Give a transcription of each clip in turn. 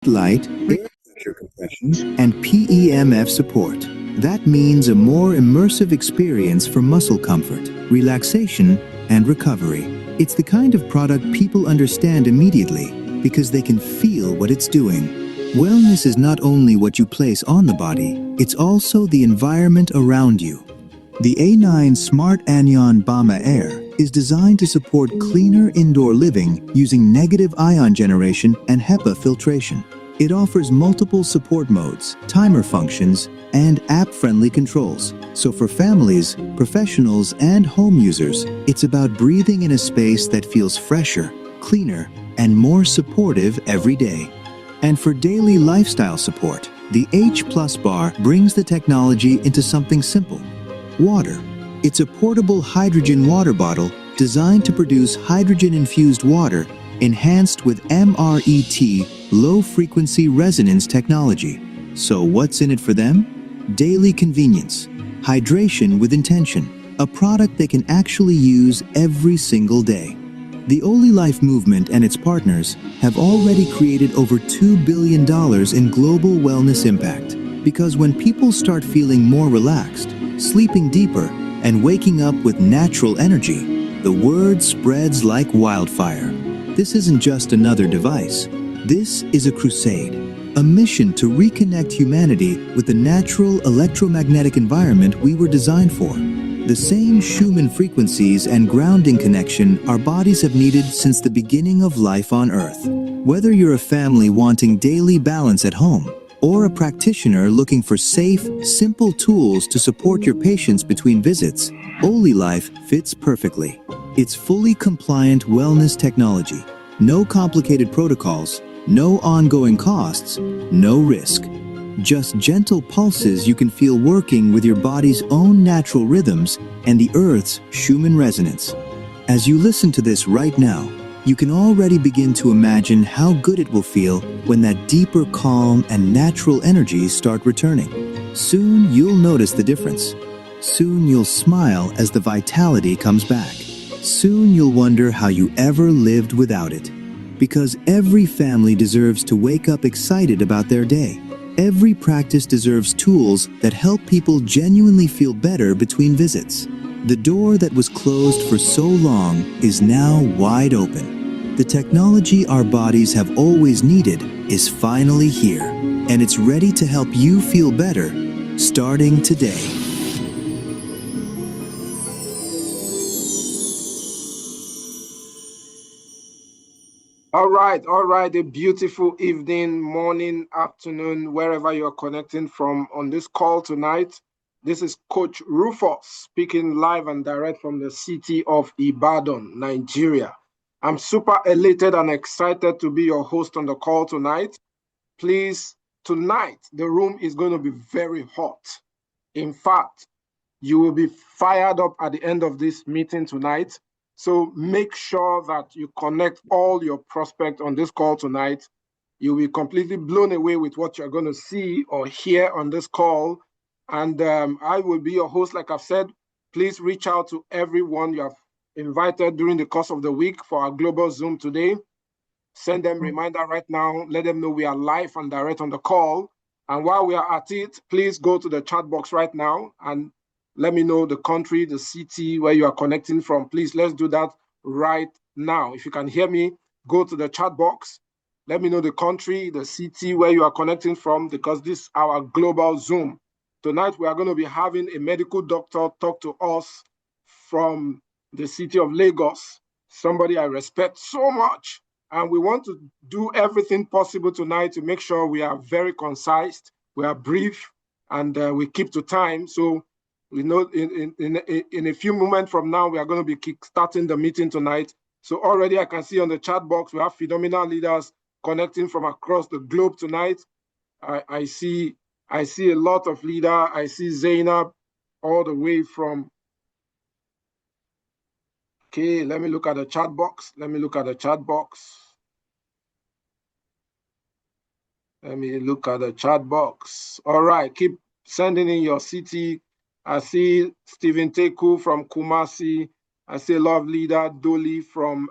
light, air pressure compression, and PEMF support. That means a more immersive experience for muscle comfort, relaxation, and recovery. It's the kind of product people understand immediately because they can feel what it's doing. Wellness is not only what you place on the body, it's also the environment around you. The A9 Smart Anion Bama Air is designed to support cleaner indoor living using negative ion generation and HEPA filtration. It offers multiple support modes, timer functions, and app-friendly controls. So for families, professionals, and home users, it's about breathing in a space that feels fresher, cleaner, and more supportive every day. And for daily lifestyle support, the H+ bar brings the technology into something simple: water. It's a portable hydrogen water bottle designed to produce hydrogen-infused water enhanced with MRET low-frequency resonance technology. So what's in it for them? Daily convenience, hydration with intention, a product they can actually use every single day. The OliLife movement and its partners have already created over $2 billion in global wellness impact. Because when people start feeling more relaxed, sleeping deeper, and waking up with natural energy, the word spreads like wildfire. This isn't just another device. This is a crusade, a mission to reconnect humanity with the natural electromagnetic environment we were designed for. The same Schumann frequencies and grounding connection our bodies have needed since the beginning of life on Earth. Whether you're a family wanting daily balance at home, or a practitioner looking for safe, simple tools to support your patients between visits, OliLife fits perfectly. It's fully compliant wellness technology, no complicated protocols, no ongoing costs, no risk. Just gentle pulses you can feel working with your body's own natural rhythms and the Earth's Schumann resonance. As you listen to this right now, you can already begin to imagine how good it will feel when that deeper calm and natural energies start returning. Soon you'll notice the difference. Soon you'll smile as the vitality comes back. Soon you'll wonder how you ever lived without it. Because every family deserves to wake up excited about their day. Every practice deserves tools that help people genuinely feel better between visits. The door that was closed for so long is now wide open. The technology our bodies have always needed is finally here, and it's ready to help you feel better, starting today. All right. A beautiful evening, morning, afternoon, wherever you're connecting from on this call tonight. This is Coach Rufus speaking live and direct from the city of Ibadan, Nigeria. I'm super elated and excited to be your host on the call tonight. Please, tonight, the room is going to be very hot. In fact, you will be fired up at the end of this meeting tonight. So make sure that you connect all your prospects on this call tonight. You'll be completely blown away with what you're going to see or hear on this call. And I will be your host, like I've said. Please reach out to everyone you have invited during the course of the week for our global Zoom today. Send them a reminder right now. Let them know we are live and direct on the call. And while we are at it, please go to the chat box right now and let me know the country, the city where you are connecting from. Please, let's do that right now. If you can hear me, go to the chat box. Let me know the country, the city where you are connecting from, because this is our global Zoom. Tonight, we are going to be having a medical doctor talk to us from the city of Lagos, somebody I respect so much. And we want to do everything possible tonight to make sure we are very concise, we are brief, and we keep to time. So we know in a few moments from now, we are going to be starting the meeting tonight. So already I can see on the chat box, we have phenomenal leaders connecting from across the globe tonight. I see a lot of leaders. I see Zainab all the way from, okay, let me look at the chat box. Let me look at the chat box. All right, keep sending in your city. I see Stephen Teku from Kumasi. I see a lot of leader, Dolly from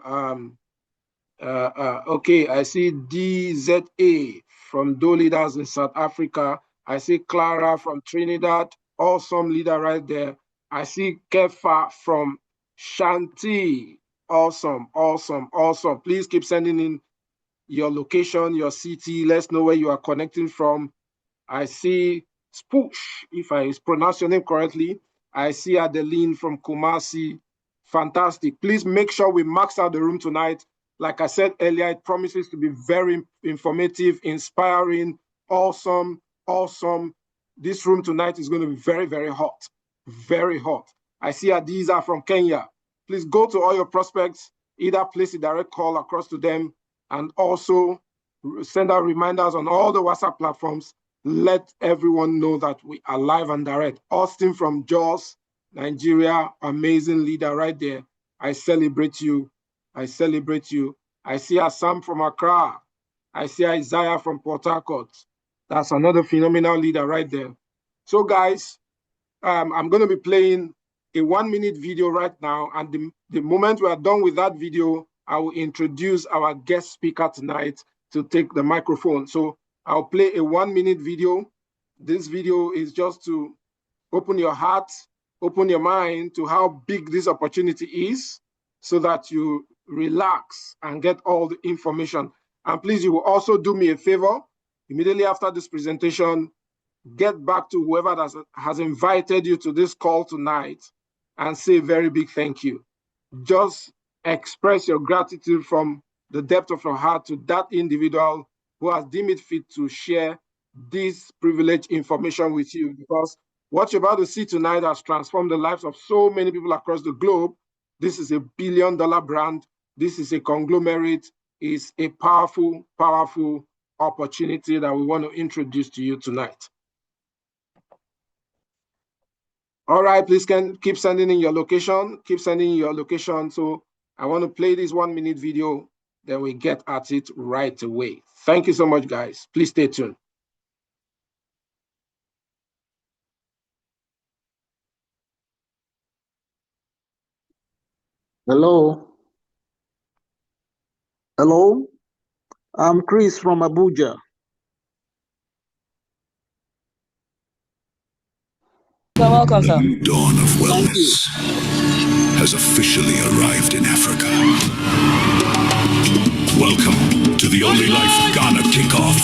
Okay, I see DZA from Do Leaders in South Africa. I see Clara from Trinidad, awesome leader right there. I see Kefa from Shanti. Awesome, awesome, awesome. Please keep sending in your location, your city. Let's know where you are connecting from. I see Spoosh, if I pronounce your name correctly. I see Adeline from Kumasi. Fantastic. Please make sure we max out the room tonight. Like I said earlier, it promises to be very informative, inspiring, awesome, awesome. This room tonight is going to be very, very hot, very hot. I see Adiza from Kenya. Please go to all your prospects, either place a direct call across to them, and also send out reminders on all the WhatsApp platforms. Let everyone know that we are live and direct. Austin from Jos, Nigeria, amazing leader right there. I celebrate you. I celebrate you. I see Assam from Accra. I see Isaiah from Port Harcourt. That's another phenomenal leader right there. So guys, I'm going to be playing a 1-minute video right now. And the moment we are done with that video, I will introduce our guest speaker tonight to take the microphone. So I'll play a 1-minute video. This video is just to open your heart, open your mind to how big this opportunity is so that you relax and get all the information. And please, you will also do me a favor. Immediately after this presentation, get back to whoever has invited you to this call tonight and say a very big thank you. Just express your gratitude from the depth of your heart to that individual who has deemed it fit to share this privileged information with you, because what you're about to see tonight has transformed the lives of so many people across the globe. This is a billion-dollar brand. This is a conglomerate. It's a powerful, powerful opportunity that we want to introduce to you tonight. All right, please keep sending in your location. Keep sending in your location. So I want to play this 1-minute video, then we get at it right away. Thank you so much, guys. Please stay tuned. Hello. Hello. I'm Chris from Abuja. Welcome, sir. The new dawn of wellness has officially arrived in Africa. Welcome to the Only Life Ghana Kickoff.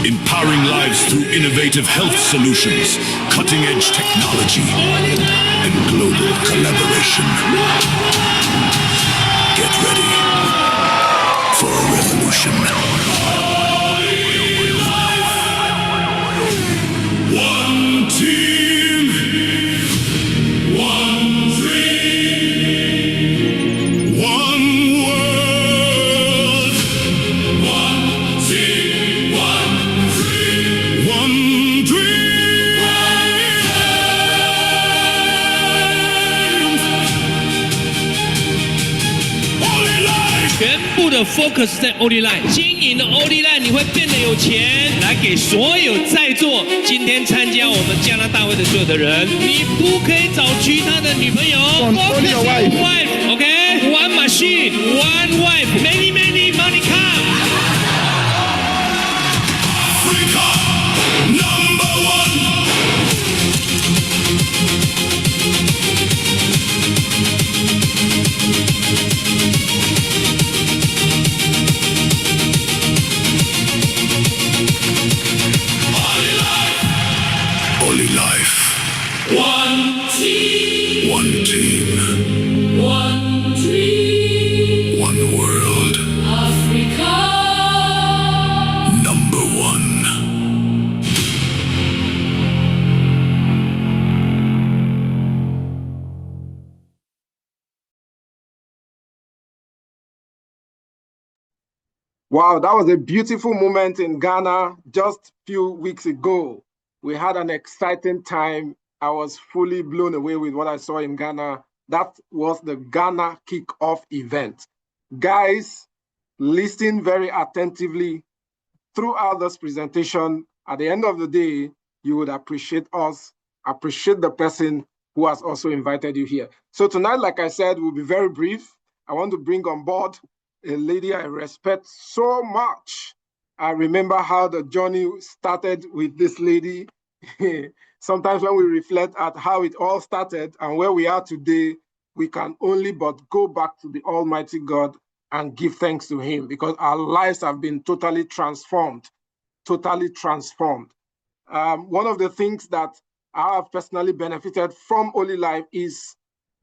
Empowering lives through innovative health solutions, cutting-edge technology, and global collaboration. Get ready for a revolution. One team, one dream, one world. One team, one dream, one dream. Only life. 全部的 focus 在 Only Line， 经营 Only Line 你会变得有钱。来给所有在座今天参加我们加拿大会的所有的人，你不可以找其他的女朋友。Focus your wife, okay? One machine, one wife, many money come. Africa, number one. Only life. One team, One team. one dream. One world. Africa. Number one. Wow, that was a beautiful moment in Ghana just a few weeks ago. We had an exciting time. I was fully blown away with what I saw in Ghana. That was the Ghana Kickoff event. Guys, listen very attentively throughout this presentation. At the end of the day, you would appreciate us, appreciate the person who has also invited you here. So tonight, like I said, we'll be very brief. I want to bring on board a lady I respect so much. I remember how the journey started with this lady. Sometimes when we reflect at how it all started and where we are today, we can only but go back to the Almighty God and give thanks to him, because our lives have been totally transformed, totally transformed. One of the things that I have personally benefited from Holy Life is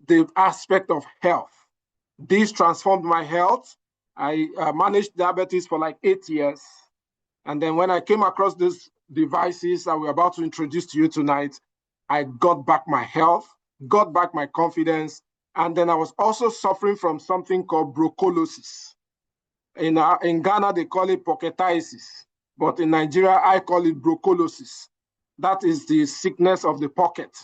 the aspect of health. This transformed my health. I managed diabetes for like 8 years. And then when I came across these devices that we're about to introduce to you tonight, I got back my health, got back my confidence. And then I was also suffering from something called brucellosis. In Ghana, they call it pocketitis. But in Nigeria, I call it brucellosis. That is the sickness of the pocket.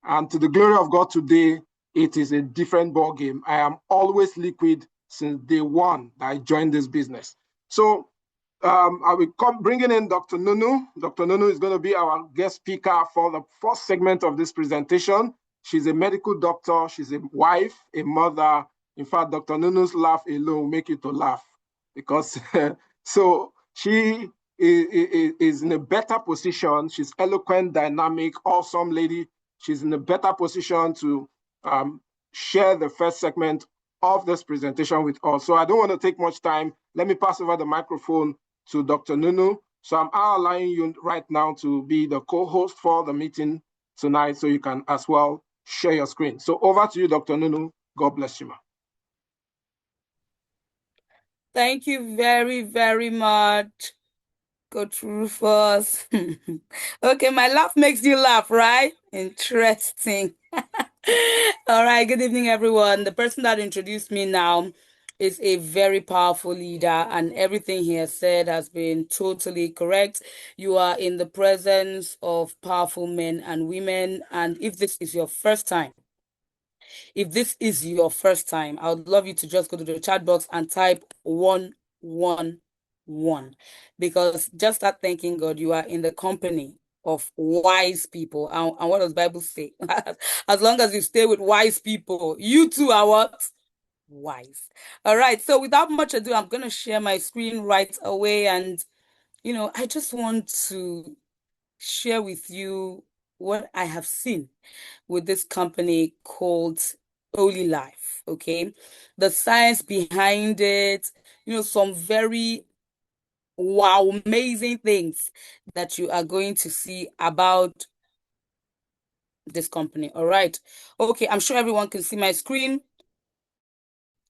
And to the glory of God today, it is a different ball game. I am always liquid since day one that I joined this business. So I will come bringing in Dr. Nunu. Dr. Nunu is going to be our guest speaker for the first segment of this presentation. She's a medical doctor. She's a wife, a mother. In fact, Dr. Nunu's laugh alone will make you to laugh, because so she is in a better position. She's eloquent, dynamic, awesome lady. She's in a better position to share the first segment of this presentation with us. So I don't want to take much time. Let me pass over the microphone to Dr. Nunu. So I'm allowing you right now to be the co-host for the meeting tonight, so you can as well share your screen. So over to you, Dr. Nunu. God bless you, ma. Thank you very, very much, Coach Rufus. Okay, my laugh makes you laugh, right? Interesting. All right, good evening, everyone. The person that introduced me now is a very powerful leader, and everything he has said has been totally correct. You are in the presence of powerful men and women, and if this is your first time, I would love you to just go to the chat box and type 111, because just start thanking God. You are in the company of wise people. And what does the Bible say? As long as you stay with wise people, you too are what? Wise. All right. So without much ado, I'm going to share my screen right away. And, I just want to share with you what I have seen with this company called Holy Life. Okay. The science behind it, some very wow, amazing things that you are going to see about this company. All right. Okay. I'm sure everyone can see my screen.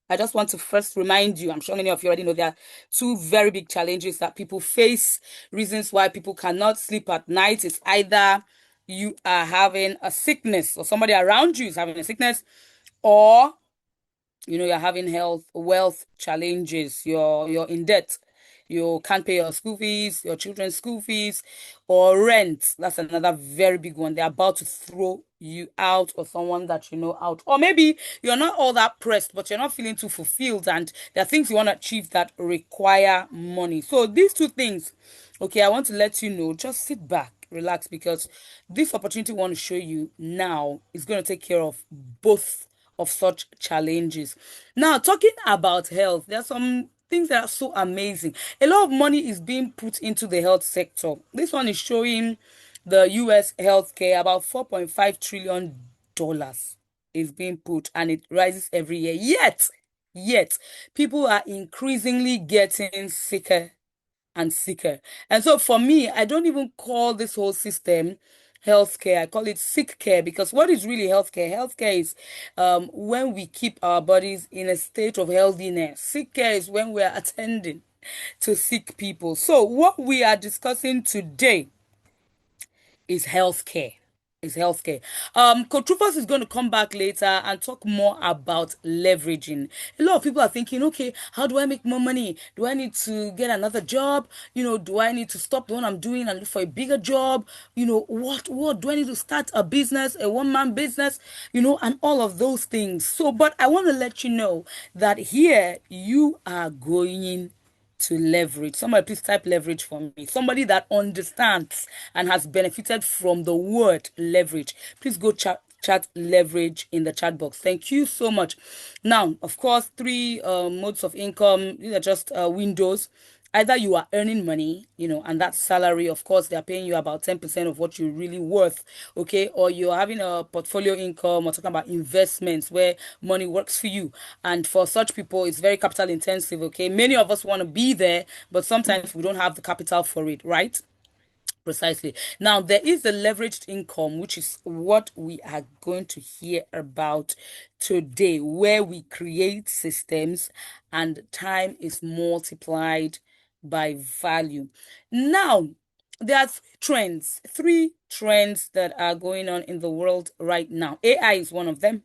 I just want to first remind you, I'm sure many of you already know, there are two very big challenges that people face, reasons why people cannot sleep at night. It's either you are having a sickness, or somebody around you is having a sickness, or you're having wealth challenges. You're in debt. You can't pay your school fees, your children's school fees, or rent. That's another very big one. They're about to throw you out, or someone that you know out. Or maybe you're not all that pressed, but you're not feeling too fulfilled, and there are things you want to achieve that require money. So these two things, okay, I want to let you know, just sit back, relax, because this opportunity I want to show you now is going to take care of both of such challenges. Now, talking about health, there are some things that are so amazing. A lot of money is being put into the health sector. This one is showing the US healthcare, about $4.5 trillion is being put, and it rises every year. Yet, people are increasingly getting sicker and sicker. And so for me, I don't even call this whole system healthcare. I call it sick care, because what is really healthcare? Healthcare is when we keep our bodies in a state of healthiness. Sick care is when we are attending to sick people. So what we are discussing today is healthcare. Coach Rufus is going to come back later and talk more about leveraging. A lot of people are thinking, okay, how do I make more money? Do I need to get another job? Do I need to stop the one I'm doing and look for a bigger job? What do I need to start a business, a one-man business, and all of those things. So, but I want to let you know that here you are going to leverage. Somebody please type leverage for me. Somebody that understands and has benefited from the word leverage. Please go chat leverage in the chat box. Thank you so much. Now, of course, three modes of income. These are just windows. Either you are earning money, and that salary, of course, they're paying you about 10% of what you're really worth, okay? Or you're having a portfolio income, or talking about investments where money works for you. And for such people, it's very capital intensive, okay? Many of us want to be there, but sometimes we don't have the capital for it, right? Precisely. Now, there is the leveraged income, which is what we are going to hear about today, where we create systems and time is multiplied by value. Now, there's three trends that are going on in the world right now. AI is one of them,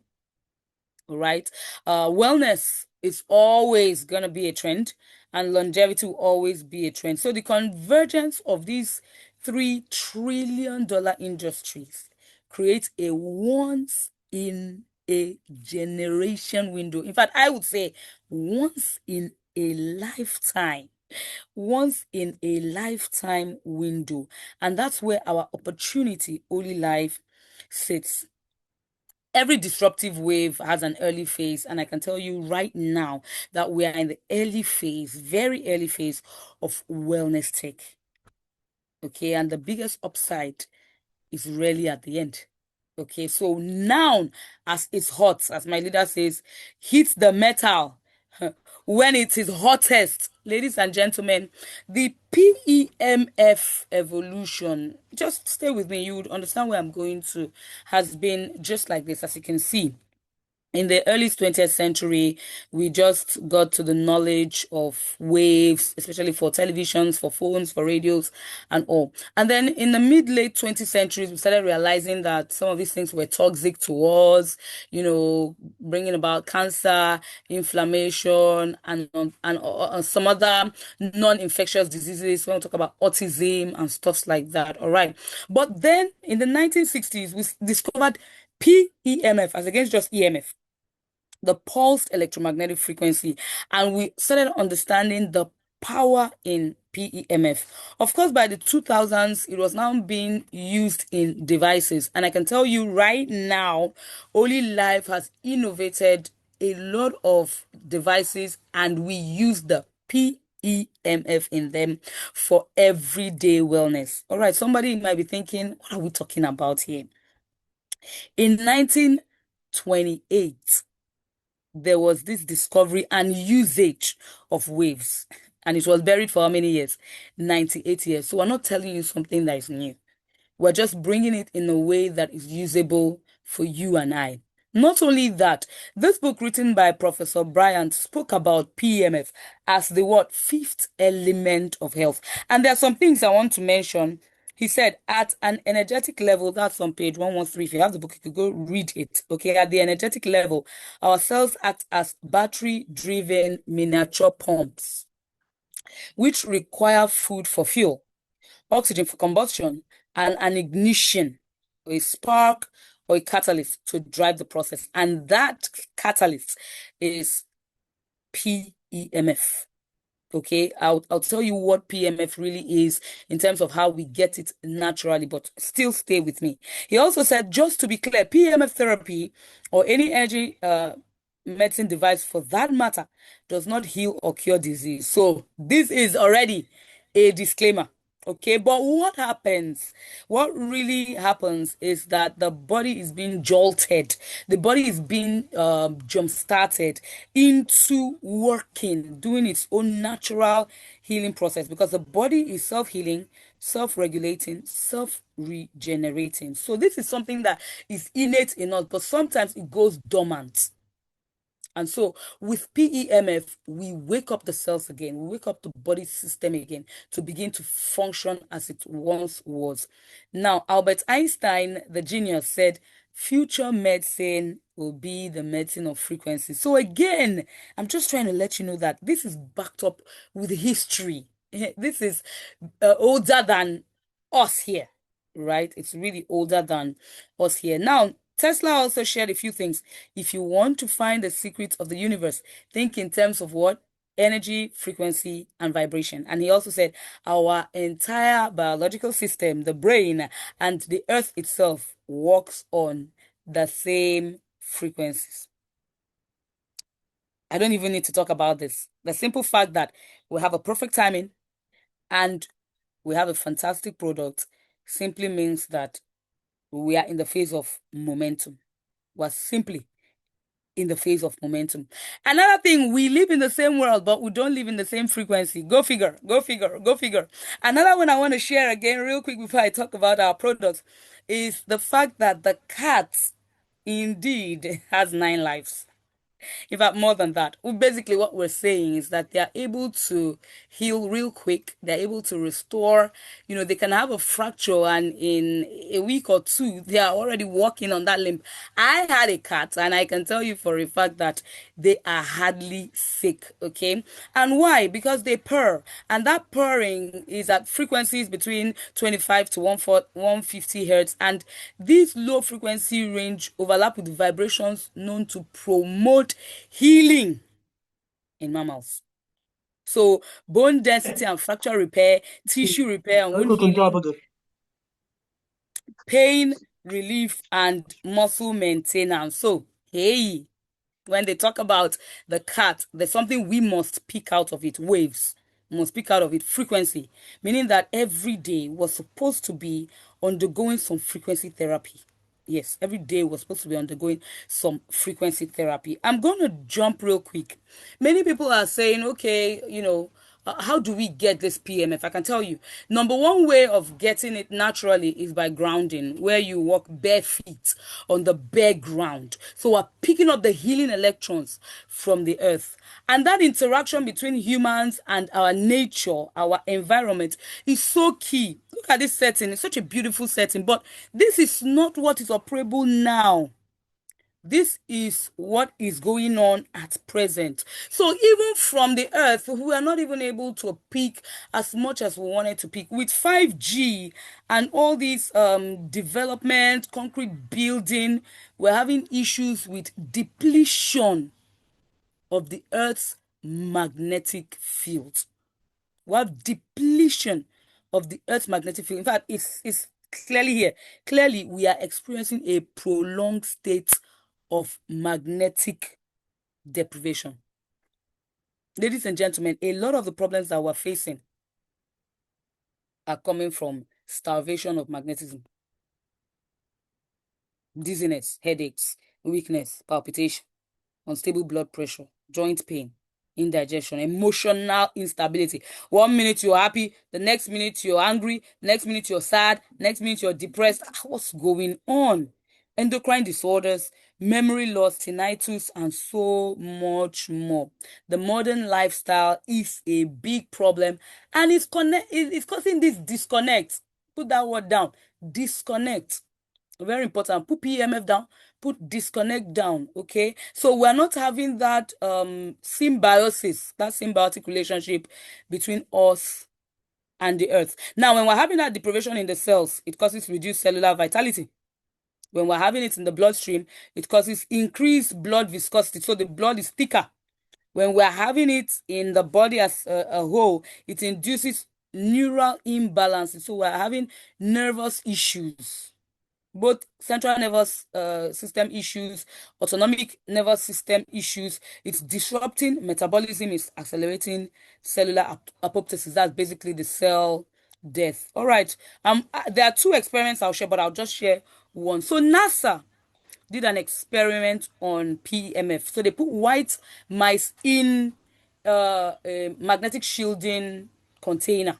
right? Wellness is always going to be a trend, and longevity will always be a trend. So the convergence of these $3 trillion industries creates a once in a generation window. In fact, I would say once in a lifetime window. And that's where our opportunity, Holy Life, sits. Every disruptive wave has an early phase, and I can tell you right now that we are in the early phase, very early phase of wellness tech. Okay, and the biggest upside is really at the end. Okay, so now, as it's hot, as my leader says, hit the metal when it is hottest. Ladies and gentlemen, the PEMF evolution, just stay with me, you would understand where I'm going to, has been just like this, as you can see. In the early 20th century, we just got to the knowledge of waves, especially for televisions, for phones, for radios, and all. And then in the mid-late 20th centuries, we started realizing that some of these things were toxic to us, bringing about cancer, inflammation, and some other non-infectious diseases. When we talk about autism and stuff like that, all right? But then in the 1960s, we discovered PEMF as against just EMF, the pulsed electromagnetic frequency, and we started understanding the power in PEMF. Of course, by the 2000s, it was now being used in devices, and I can tell you right now, Holy Life has innovated a lot of devices, and we use the PEMF in them for everyday wellness. All right, somebody might be thinking, what are we talking about here? In 1928, there was this discovery and usage of waves, and it was buried for how many years? 98 years. So we're not telling you something that is new. We're just bringing it in a way that is usable for you and I. Not only that, this book written by Professor Bryant spoke about PEMF as the fifth element of health. And there are some things I want to mention. He said, at an energetic level, that's on page 113. If you have the book, you could go read it. Okay, at the energetic level, our cells act as battery-driven miniature pumps, which require food for fuel, oxygen for combustion, and an ignition, or a spark, or a catalyst to drive the process. And that catalyst is PEMF. Okay, I'll tell you what PEMF really is in terms of how we get it naturally, but still stay with me. He also said, just to be clear, PEMF therapy or any energy medicine device for that matter does not heal or cure disease. So this is already a disclaimer. Okay, but what happens? What really happens is that the body is being jolted. The body is being jump-started into working, doing its own natural healing process, because the body is self-healing, self-regulating, self-regenerating. So this is something that is innate in us, but sometimes it goes dormant. And so with PEMF, we wake up the cells again, we wake up the body system again to begin to function as it once was. Now, Albert Einstein, the genius, said, future medicine will be the medicine of frequency. So again, I'm just trying to let you know that this is backed up with history. This is older than us here, right? It's really older than us here. Now, Tesla also shared a few things. If you want to find the secrets of the universe, think in terms of what? Energy, frequency, and vibration. And he also said our entire biological system, the brain, and the earth itself works on the same frequencies. I don't even need to talk about this. The simple fact that we have a perfect timing and we have a fantastic product simply means that we are in the phase of momentum. We're simply in the phase of momentum. Another thing, we live in the same world, but we don't live in the same frequency. Go figure, go figure, go figure. Another one I want to share again real quick before I talk about our products is the fact that the cat indeed has 9 lives. In fact, more than that. Basically, what we're saying is that they are able to heal real quick. They're able to restore. They can have a fracture, and in a week or 2, they are already walking on that limb. I had a cat, and I can tell you for a fact that they are hardly sick. Okay, and why? Because they purr, and that purring is at frequencies between 25 to 150 hertz, and these low frequency range overlap with vibrations known to promote healing in mammals. So bone density and fracture repair, tissue repair and wound healing, pain relief and muscle maintenance. So, hey, when they talk about the cat, there's something we must pick out of it. Waves. We must pick out of it. Frequency. Meaning that every day was supposed to be undergoing some frequency therapy. Yes, every day was supposed to be undergoing some frequency therapy. I'm going to jump real quick. Many people are saying, okay, how do we get this PMF? I can tell you. Number one way of getting it naturally is by grounding, where you walk bare feet on the bare ground. So we're picking up the healing electrons from the earth. And that interaction between humans and our nature, our environment, is so key. Look at this setting. It's such a beautiful setting. But this is not what is operable now. This is what is going on at present. So even from the earth, we are not even able to peak as much as we wanted to peak. With 5G and all these development, concrete building, we're having issues with depletion of the earth's magnetic field. We have depletion of the earth's magnetic field. In fact, it's clearly here. Clearly, we are experiencing a prolonged state of magnetic deprivation. Ladies and gentlemen, a lot of the problems that we're facing are coming from starvation of magnetism. Dizziness, headaches, weakness, palpitation, unstable blood pressure, joint pain, indigestion, emotional instability. 1 minute you're happy, the next minute you're angry, the next minute you're sad, next minute you're depressed. What's going on? Endocrine disorders, memory loss, tinnitus, and so much more. The modern lifestyle is a big problem, and it's causing this disconnect. Put that word down. Disconnect. Very important. Put PMF down. Put disconnect down. Okay. So we're not having that symbiosis, that symbiotic relationship between us and the earth. Now, when we're having that deprivation in the cells, it causes reduced cellular vitality. When we're having it in the bloodstream, it causes increased blood viscosity. So the blood is thicker. When we're having it in the body as a whole, it induces neural imbalances. So we're having nervous issues, both central nervous system issues, autonomic nervous system issues. It's disrupting metabolism, it's accelerating cellular apoptosis. That's basically the cell death. All right. There are 2 experiments I'll share, but I'll just share one. So NASA did an experiment on PMF. So they put white mice in a magnetic shielding container.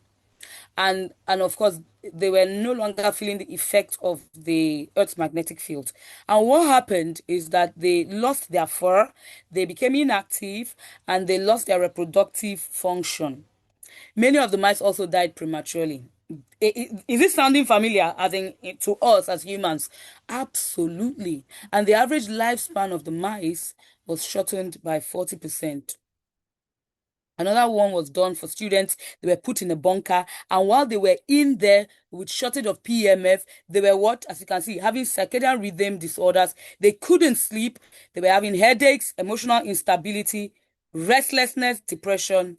And of course, they were no longer feeling the effect of the Earth's magnetic field. And what happened is that they lost their fur, they became inactive, and they lost their reproductive function. Many of the mice also died prematurely. Is this sounding familiar as in to us as humans? Absolutely. And the average lifespan of the mice was shortened by 40%. Another one was done for students. They were put in a bunker, and while they were in there with shortage of PMF, they were what, as you can see, having circadian rhythm disorders. They couldn't sleep. They were having headaches, emotional instability, restlessness, depression,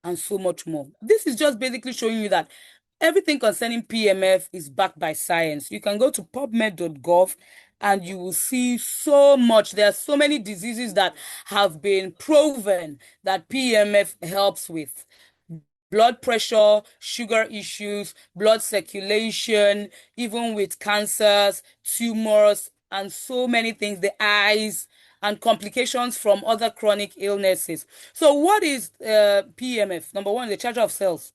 and so much more. This is just basically showing you that everything concerning PMF is backed by science. You can go to pubmed.gov and you will see so much. There are so many diseases that have been proven that PEMF helps with. Blood pressure, sugar issues, blood circulation, even with cancers, tumors, and so many things, the eyes, and complications from other chronic illnesses. So what is PEMF? Number one, the charger of cells.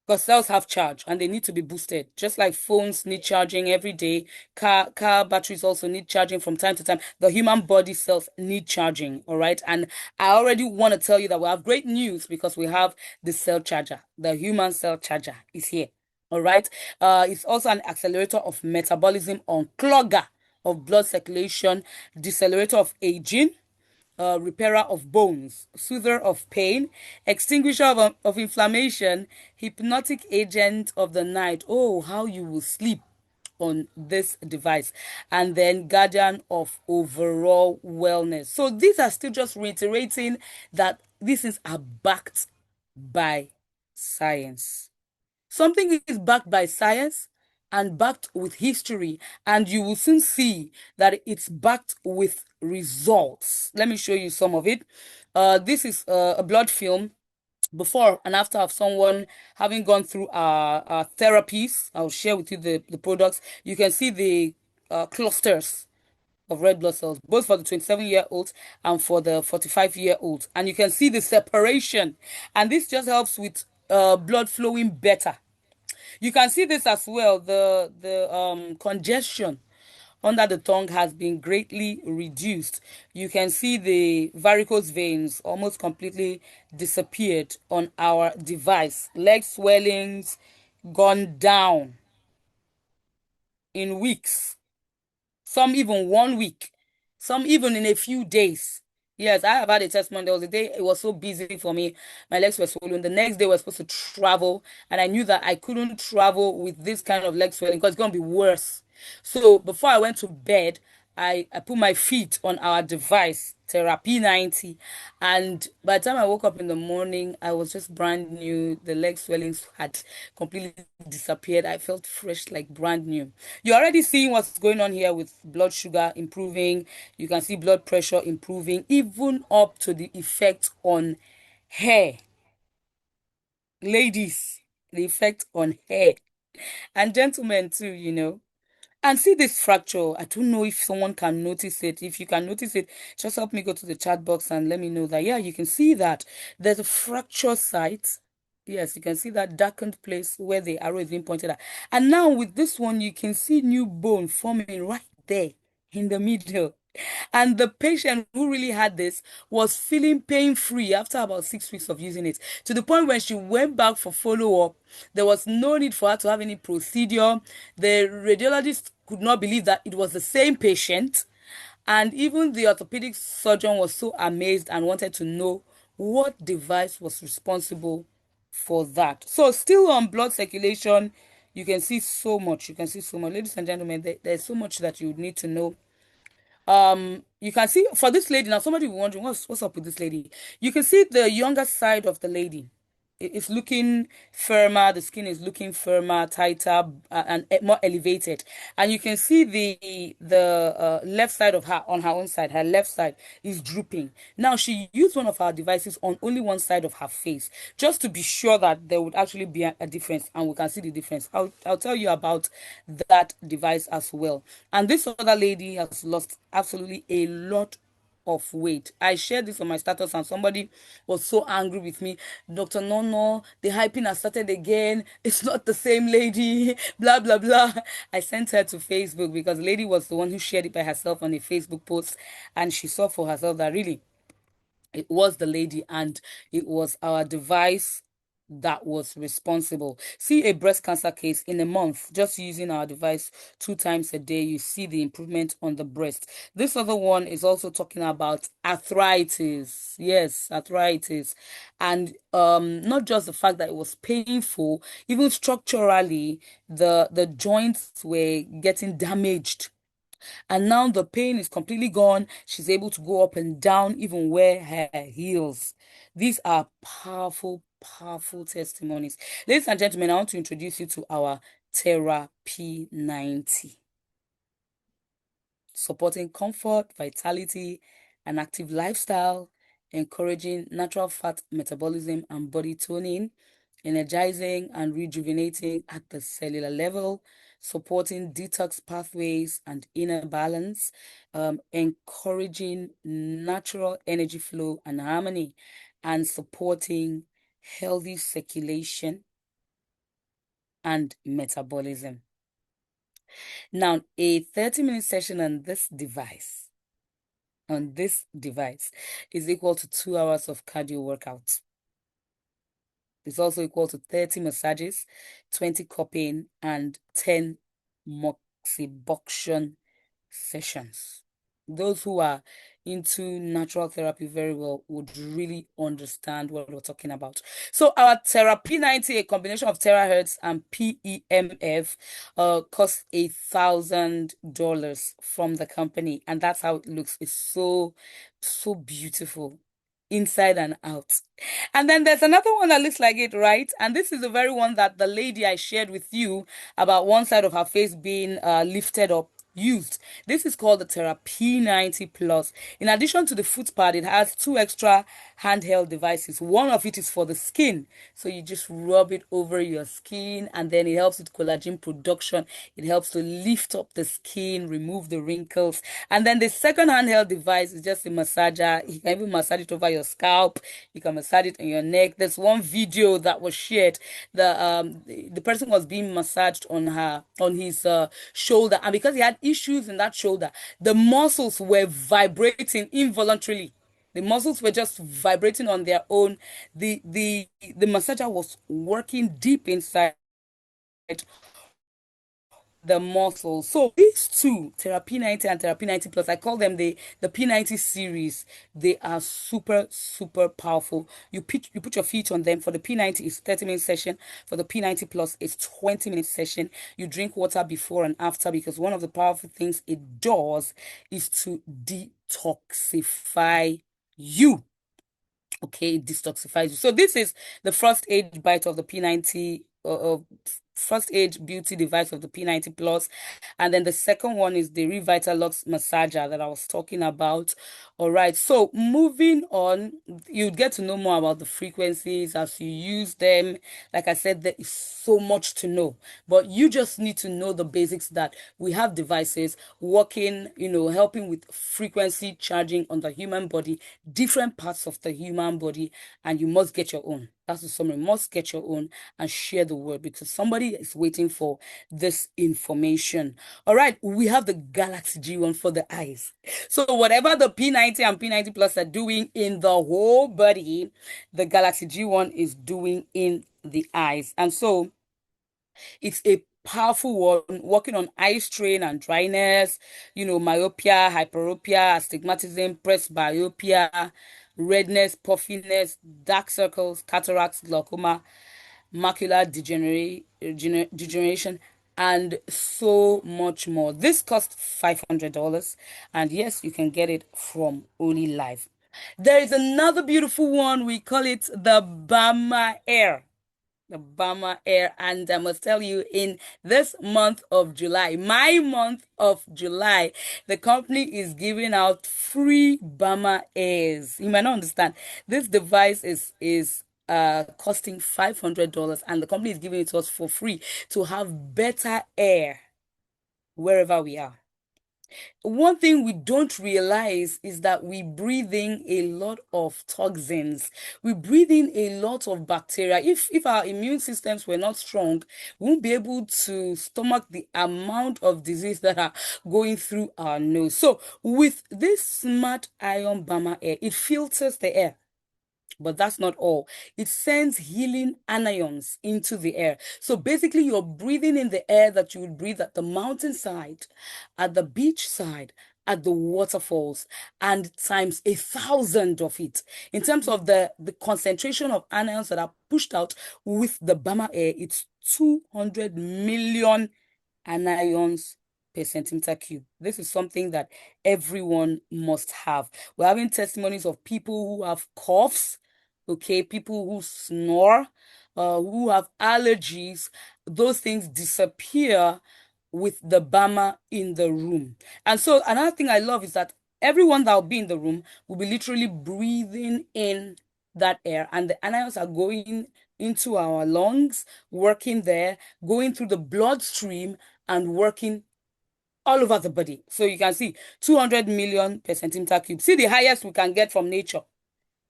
Because cells have charge and they need to be boosted. Just like phones need charging every day, car batteries also need charging from time to time. The human body cells need charging, all right? And I already want to tell you that we have great news because we have the cell charger. The human cell charger is here, all right? It's also an accelerator of metabolism, unclogger of blood circulation, decelerator of aging, repairer of bones, soother of pain, extinguisher of inflammation, hypnotic agent of the night. Oh, how you will sleep on this device. And then guardian of overall wellness. So these are still just reiterating that these things are backed by science. Something is backed by science and backed with history, and you will soon see that it's backed with results. Let me show you some of it. This is a blood film before and after of someone having gone through our therapies. I'll share with you the products. You can see the clusters of red blood cells, both for the 27-year-olds and for the 45-year-olds. And you can see the separation. And this just helps with blood flowing better. You can see this as well. The congestion under the tongue has been greatly reduced. You can see the varicose veins almost completely disappeared on our device. Leg swellings gone down in weeks. Some even 1 week. Some even in a few days. Yes, I have had a testimony. There was a day it was so busy for me. My legs were swollen. The next day we were supposed to travel, and I knew that I couldn't travel with this kind of leg swelling because it's going to be worse. So before I went to bed, I put my feet on our device, Therapy 90. And by the time I woke up in the morning, I was just brand new. The leg swellings had completely disappeared. I felt fresh, like brand new. You're already seeing what's going on here with blood sugar improving. You can see blood pressure improving, even up to the effect on hair. Ladies, the effect on hair. And gentlemen too, you know. And see this fracture. I don't know if someone can notice it. If you can notice it, just help me go to the chat box and let me know that, yeah, you can see that there's a fracture site. Yes, you can see that darkened place where the arrow is being pointed at. And now with this one, you can see new bone forming right there in the middle. And the patient who really had this was feeling pain-free after about 6 weeks of using it, to the point when she went back for follow-up, there was no need for her to have any procedure. The radiologist could not believe that it was the same patient. And even the orthopedic surgeon was so amazed and wanted to know what device was responsible for that. So still on blood circulation, you can see so much. You can see so much. Ladies and gentlemen, there's so much that you need to know. You can see for this lady now, somebody will be wondering what's up with this lady. You can see the younger side of the lady. It's looking firmer, the skin is looking firmer, tighter, and more elevated. And you can see the left side of her, on her own side, her left side is drooping. Now, she used one of our devices on only one side of her face, just to be sure that there would actually be a difference, and we can see the difference. I'll tell you about that device as well. And this other lady has lost absolutely a lot of weight. I shared this on my status and somebody was so angry with me. Dr. Nono, the hyping has started again. It's not the same lady, blah, blah, blah. I sent her to Facebook because the lady was the one who shared it by herself on a Facebook post, and she saw for herself that really it was the lady and it was our device that was responsible. See a breast cancer case in a month, just using our device 2 times a day, you see the improvement on the breast. This other one is also talking about arthritis. Yes, arthritis. And not just the fact that it was painful, even structurally, the joints were getting damaged. And now the pain is completely gone. She's able to go up and down, even wear her heels. These are powerful, powerful testimonies. Ladies and gentlemen, I want to introduce you to our Therapy 90. supporting comfort, vitality, and active lifestyle, encouraging natural fat metabolism and body toning, energizing and rejuvenating at the cellular level, supporting detox pathways and inner balance, encouraging natural energy flow and harmony, and supporting healthy circulation and metabolism. Now, a 30-minute session on this device is equal to 2 hours of cardio workout. It's also equal to 30 massages, 20 cupping, and 10 moxibustion sessions. Those who are into natural therapy very well would really understand what we're talking about. So our Therapy90, a combination of terahertz and PEMF, costs $1,000 from the company, and that's how it looks. It's so beautiful inside and out. And then there's another one that looks like it, right? And this is the very one that the lady I shared with you about one side of her face being lifted up used. This is called the Therapy90 Plus. In addition to the foot pad, it has 2 extra handheld devices. One of it is for the skin, so you just rub it over your skin, and then it helps with collagen production. It helps to lift up the skin, remove the wrinkles. And then the second handheld device is just a massager. You can even massage it over your scalp. You can massage it on your neck. There's one video that was shared. The person was being massaged on his shoulder, and because he had issues in that shoulder, the muscles were vibrating involuntarily. The muscles were just vibrating on their own. The massager was working deep inside the muscles. So these two, Therapy90 and Therapy90 Plus, I call them the P90 series. They are super powerful. You put your feet on them. For the P90 is 30-minute session. For the P90 Plus it's 20-minute session. You drink water before and after, because one of the powerful things it does is to detoxify you. Okay, it detoxifies you. So this is the first age bite of the P90, first age beauty device of the P90 Plus. And then the second one is the Revitalux massager that I was talking about. All right, so moving on, you'd get to know more about the frequencies as you use them. Like I said, there is so much to know, but you just need to know the basics that we have devices working, helping with frequency charging on the human body, different parts of the human body, and you must get your own. That's the summary. Must get your own and share the word, because somebody is waiting for this information. All right, we have the Galaxy G1 for the eyes. So whatever the P90 and P90 Plus are doing in the whole body, the Galaxy G1 is doing in the eyes. And so it's a powerful one, working on eye strain and dryness, myopia, hyperopia, astigmatism, presbyopia, redness, puffiness, dark circles, cataracts, glaucoma, macular degeneration, and so much more. This costs $500, and yes, you can get it from Oli Life. There is another beautiful one. We call it the Bama Air. The Bama Air. And I must tell you, in this month of July, my month of July, the company is giving out free Bama Airs. You might not understand. This device is costing $500, and the company is giving it to us for free to have better air wherever we are. One thing we don't realize is that we breathe in a lot of toxins. We breathe in a lot of bacteria. If our immune systems were not strong, we won't be able to stomach the amount of disease that are going through our nose. So with this Smart Ion Bama Air, it filters the air. But that's not all. It sends healing anions into the air. So basically, you're breathing in the air that you would breathe at the mountainside, at the beach side, at the waterfalls, and times 1,000 of it. In terms of the concentration of anions that are pushed out with the Bama Air, it's 200 million anions per centimeter cube. This is something that everyone must have. We're having testimonies of people who have coughs, okay, people who snore, who have allergies. Those things disappear with the Bama in the room. And so another thing I love is that everyone that will be in the room will be literally breathing in that air, and the anions are going into our lungs, working there, going through the bloodstream and working all over the body. So you can see 200 million per centimeter cube. See the highest we can get from nature,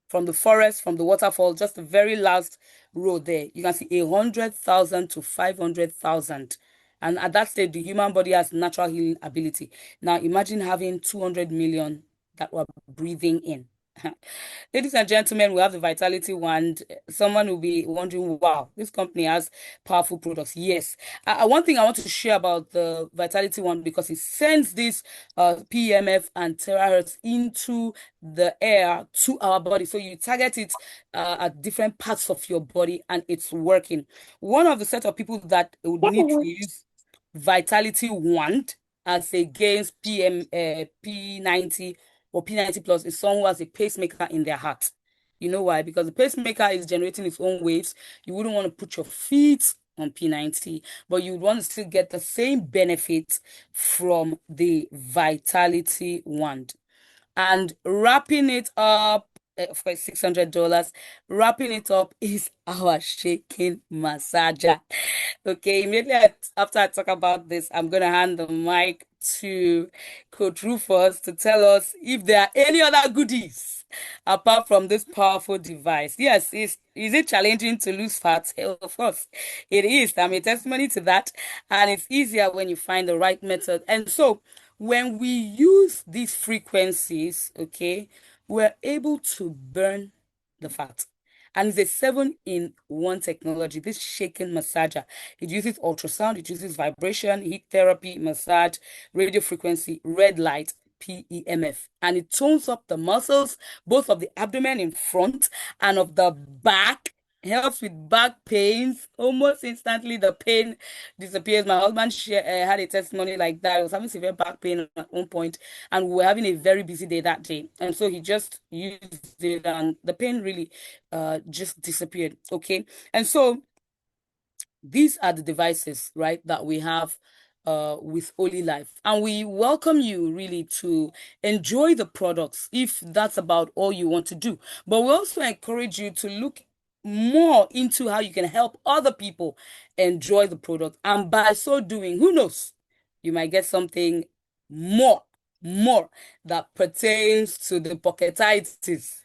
from the forest, from the waterfall, just the very last row there. You can see 100,000 to 500,000. And at that stage, the human body has natural healing ability. Now imagine having 200 million that we're breathing in. Ladies and gentlemen, we have the Vitality Wand. Someone will be wondering, wow, this company has powerful products. Yes. One thing I want to share about the Vitality Wand, because it sends this PEMF and terahertz into the air to our body. So you target it at different parts of your body and it's working. One of the set of people that would need to use Vitality Wand as against P90 or P90 plus is someone who has a pacemaker in their heart. You know why? Because the pacemaker is generating its own waves. You wouldn't want to put your feet on P90, but you would want to still get the same benefits from the Vitality Wand. And wrapping it up, of course, $600. Wrapping it up is our shaking massager. Okay, immediately after I talk about this, I'm going to hand the mic to Coach Rufus to tell us if there are any other goodies apart from this powerful device. Yes, is it challenging to lose fat? Of course, it is. I'm a testimony to that. And it's easier when you find the right method. And so when we use these frequencies, okay, we're able to burn the fat. And it's a 7-in-1 technology, this shaking massager. It uses ultrasound, it uses vibration, heat therapy, massage, radio frequency, red light, PEMF. And it tones up the muscles, both of the abdomen in front and of the back. Helps with back pains. Almost instantly, the pain disappears. My husband had a testimony like that. He was having severe back pain at one point, and we were having a very busy day that day. And so he just used it, and the pain really just disappeared. Okay. And so these are the devices, right, that we have with Holy Life. And we welcome you really to enjoy the products if that's about all you want to do. But we also encourage you to look more into how you can help other people enjoy the product. And by so doing, who knows, you might get something more that pertains to the pocketitis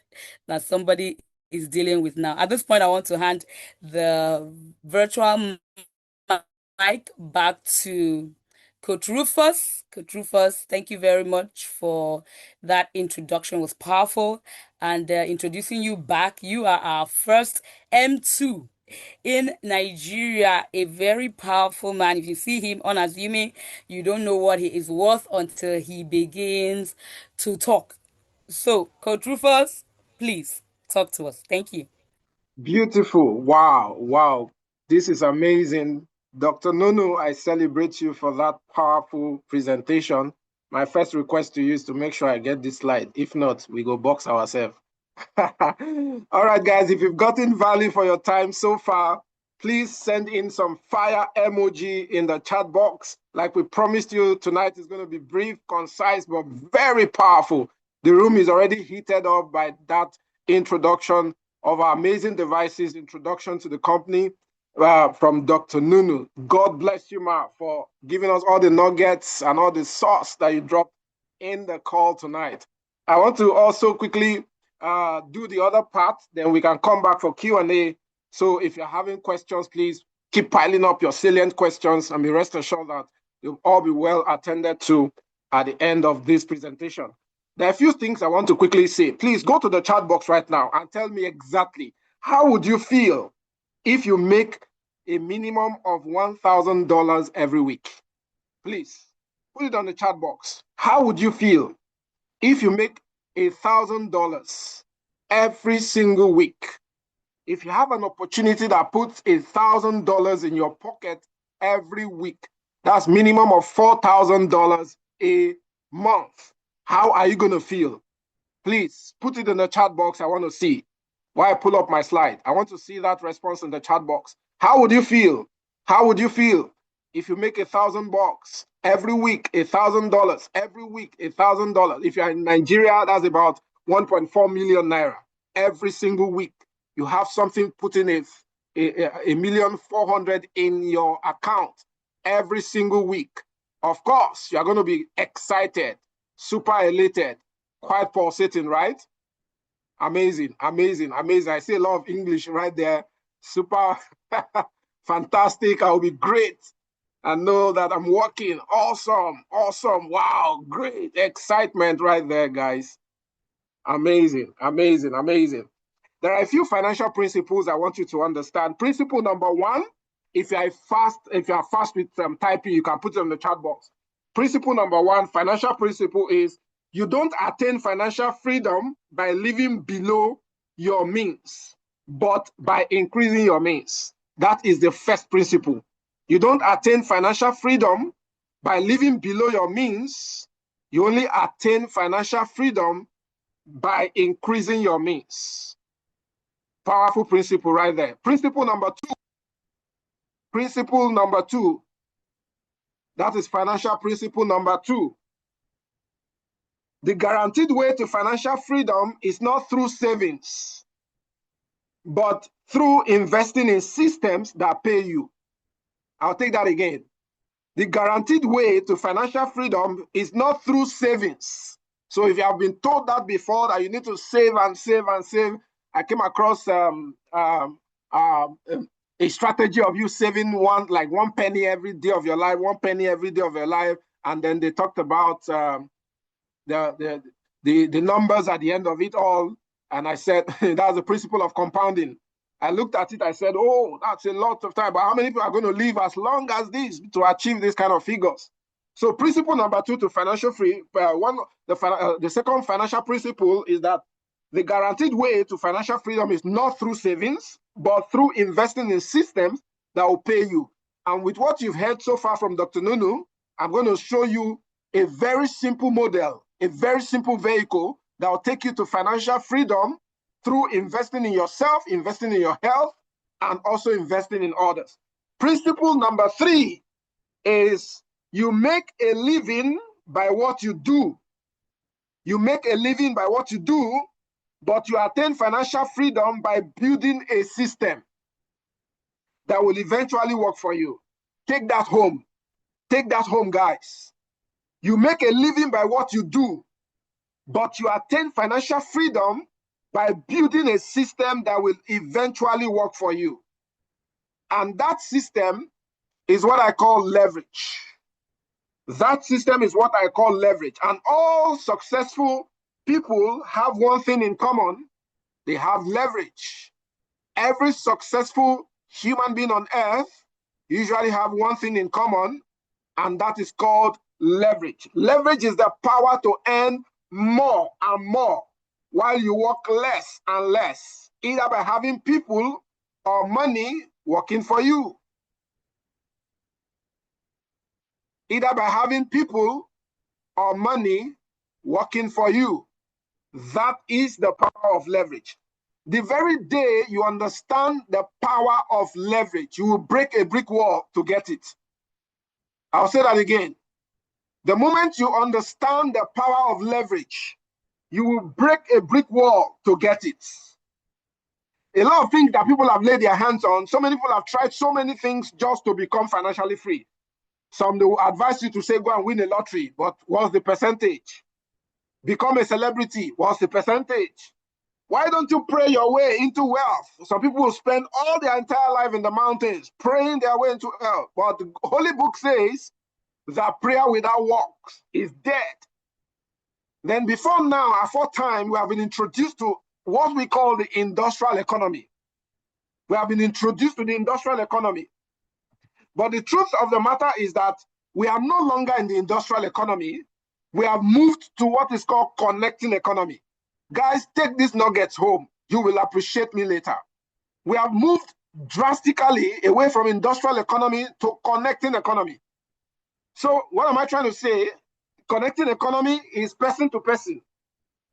that somebody is dealing with now. At this point, I want to hand the virtual mic back to Coach Rufus. Coach Rufus, thank you very much for that introduction. It was powerful. And introducing you back, you are our first M2 in Nigeria, a very powerful man. If you see him unassuming, you don't know what he is worth until he begins to talk. So, Coach Rufus, please talk to us. Thank you. Beautiful. Wow. This is amazing. Dr. Nunu, I celebrate you for that powerful presentation. My first request to you is to make sure I get this slide. If not, we go box ourselves. All right, guys, if you've gotten value for your time so far, please send in some fire emoji in the chat box. Like we promised you, tonight is going to be brief, concise, but very powerful. The room is already heated up by that introduction of our amazing devices, introduction to the company from Dr. Nunu. God bless you, Ma, for giving us all the nuggets and all the sauce that you dropped in the call tonight. I want to also quickly do the other part, then we can come back for Q&A. So if you're having questions, please keep piling up your salient questions and be rest assured that you'll all be well attended to at the end of this presentation. There are a few things I want to quickly say. Please go to the chat box right now and tell me exactly how would you feel if you make a minimum of $1,000 every week. Please put it on the chat box. How would you feel if you make $1,000 every single week? If you have an opportunity that puts $1,000 in your pocket every week, that's minimum of $4,000 a month. How are you going to feel? Please put it in the chat box. I want to see. While I pull up my slide, I want to see that response in the chat box. How would you feel? How would you feel if you make $1,000 every week, $1,000 every week, $1,000. If you're in Nigeria, that's about 1.4 million naira every single week. You have something put in $1,400,000 in your account every single week. Of course, you're going to be excited, super elated, quite pulsating, right? Amazing, amazing, amazing. I see a lot of English right there. Super fantastic. I'll be great. I know that I'm working. Awesome, awesome. Wow, great excitement right there, guys. Amazing, amazing, amazing. There are a few financial principles I want you to understand. Principle number one, if you are fast with typing, you can put it in the chat box. Principle number one, financial principle is you don't attain financial freedom by living below your means, but by increasing your means. That is the first principle. You don't attain financial freedom by living below your means. You only attain financial freedom by increasing your means. Powerful principle right there. Principle number two. Principle number two. That is financial principle number two. The guaranteed way to financial freedom is not through savings, but through investing in systems that pay you. I'll take that again. The guaranteed way to financial freedom is not through savings. So if you have been told that before, that you need to save and save and save, I came across a strategy of you saving one penny every day of your life, 1 penny every day of your life. And then they talked about the numbers at the end of it all. And I said, that's the principle of compounding. I looked at it, I said, oh, that's a lot of time. But how many people are going to live as long as this to achieve this kind of figures? So principle number two to financial free, the second financial principle is that the guaranteed way to financial freedom is not through savings, but through investing in systems that will pay you. And with what you've heard so far from Dr. Nunu, I'm going to show you a very simple model, a very simple vehicle that will take you to financial freedom through investing in yourself, investing in your health, and also investing in others. Principle number three is you make a living by what you do. You make a living by what you do, but you attain financial freedom by building a system that will eventually work for you. Take that home. Take that home, guys. You make a living by what you do, but you attain financial freedom by building a system that will eventually work for you. And that system is what I call leverage. That system is what I call leverage. And all successful people have one thing in common. They have leverage. Every successful human being on earth usually have one thing in common, and that is called leverage. Leverage is the power to earn more and more while you work less and less, either by having people or money working for you. Either by having people or money working for you. That is the power of leverage. The very day you understand the power of leverage, you will break a brick wall to get it. I'll say that again. The moment you understand the power of leverage, you will break a brick wall to get it. A lot of things that people have laid their hands on, so many people have tried so many things just to become financially free. Some they will advise you to say, go and win a lottery, but what's the percentage? Become a celebrity, what's the percentage? Why don't you pray your way into wealth? Some people will spend all their entire life in the mountains, praying their way into wealth. But the Holy Book says that prayer without works is dead. Then before now, aforetime, we have been introduced to what we call the industrial economy. We have been introduced to the industrial economy. But the truth of the matter is that we are no longer in the industrial economy. We have moved to what is called connecting economy. Guys, take these nuggets home. You will appreciate me later. We have moved drastically away from industrial economy to connecting economy. So what am I trying to say? Connecting economy is person to person,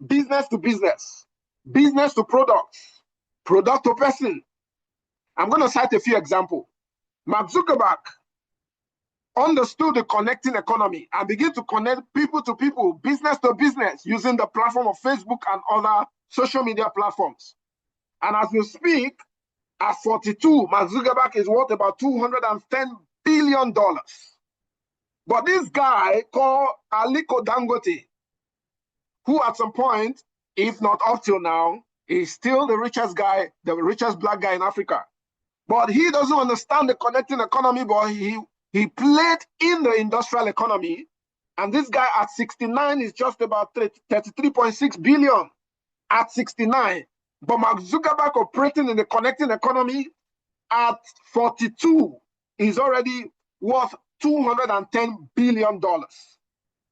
business to business, business to products, product to person. I'm going to cite a few examples. Mark Zuckerberg understood the connecting economy and begin to connect people to people, business to business, using the platform of Facebook and other social media platforms. And as we speak, at 42, Mark Zuckerberg is worth about $210 billion. But this guy called Aliko Dangote, who at some point, if not up till now, is still the richest guy, the richest black guy in Africa. But he doesn't understand the connecting economy, but he played in the industrial economy. And this guy at 69 is just about 33.6 billion at 69. But Mark Zuckerberg operating in the connecting economy at 42 is already worth $210 billion.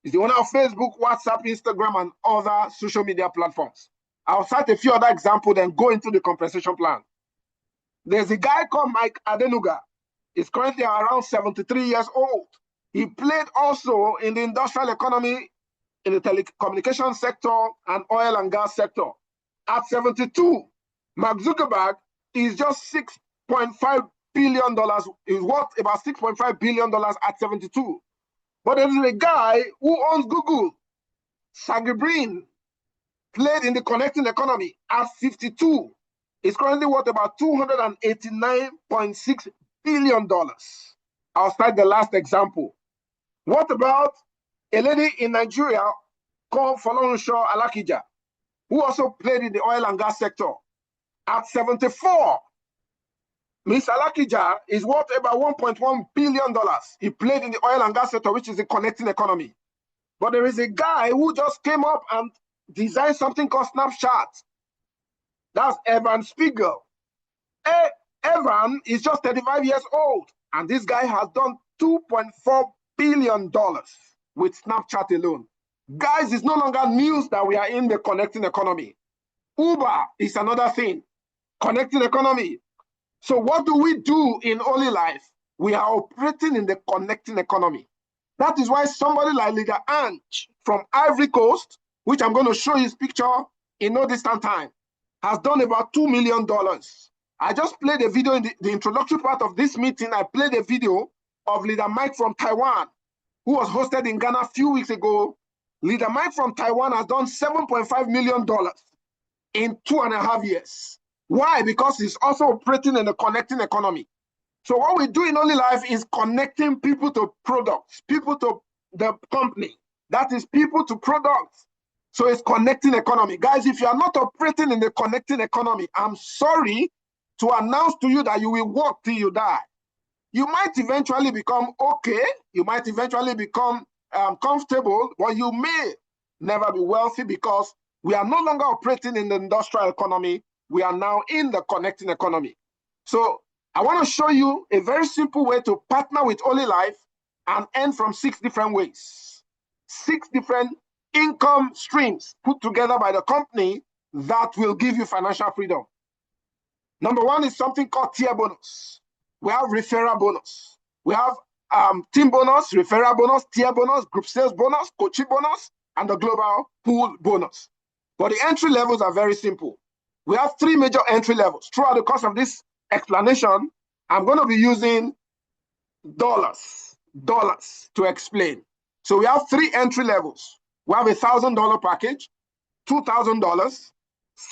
He's the owner of Facebook, WhatsApp, Instagram, and other social media platforms. I'll cite a few other examples, then go into the compensation plan. There's a guy called Mike Adenuga. He's currently around 73 years old. He played also in the industrial economy, in the telecommunication sector, and oil and gas sector. At 72, Mark Zuckerberg is just $6.5 billion. He's worth about $6.5 billion at 72. But there is a guy who owns Google, Sergey Brin, played in the connecting economy at 52. He's currently worth about $289.6 billion. I'll start the last example. What about a lady in Nigeria called Folorunsho Alakija, who also played in the oil and gas sector? At 74, Ms. Alakija is worth about $1.1 billion. He played in the oil and gas sector, which is the connecting economy. But there is a guy who just came up and designed something called Snapchat. That's Evan Spiegel. Evan is just 35 years old, and this guy has done $2.4 billion with Snapchat alone. Guys, it's no longer news that we are in the connecting economy. Uber is another thing, connecting economy. So what do we do in Holy Life? We are operating in the connecting economy. That is why somebody like Leader Ange from Ivory Coast, which I'm going to show you his picture in no distant time, has done about $2 million. I just played a video in the introductory part of this meeting. I played a video of Leader Mike from Taiwan, who was hosted in Ghana a few weeks ago. Leader Mike from Taiwan has done $7.5 million in 2.5 years. Why? Because he's also operating in the connecting economy. So what we do in Holy Life is connecting people to products, people to the company. That is people to products. So it's connecting economy. Guys, if you are not operating in the connecting economy, I'm sorry to announce to you that you will work till you die. You might eventually become okay. You might eventually become comfortable, but you may never be wealthy because we are no longer operating in the industrial economy. We are now in the connecting economy. So I want to show you a very simple way to partner with Holy Life and earn from 6 different ways. 6 different income streams put together by the company that will give you financial freedom. Number 1 is something called tier bonus. We have referral bonus. We have team bonus, referral bonus, tier bonus, group sales bonus, coaching bonus, and the global pool bonus. But the entry levels are very simple. We have 3 major entry levels. Throughout the course of this explanation, I'm going to be using dollars to explain. So we have 3 entry levels. We have $1,000 package, $2,000,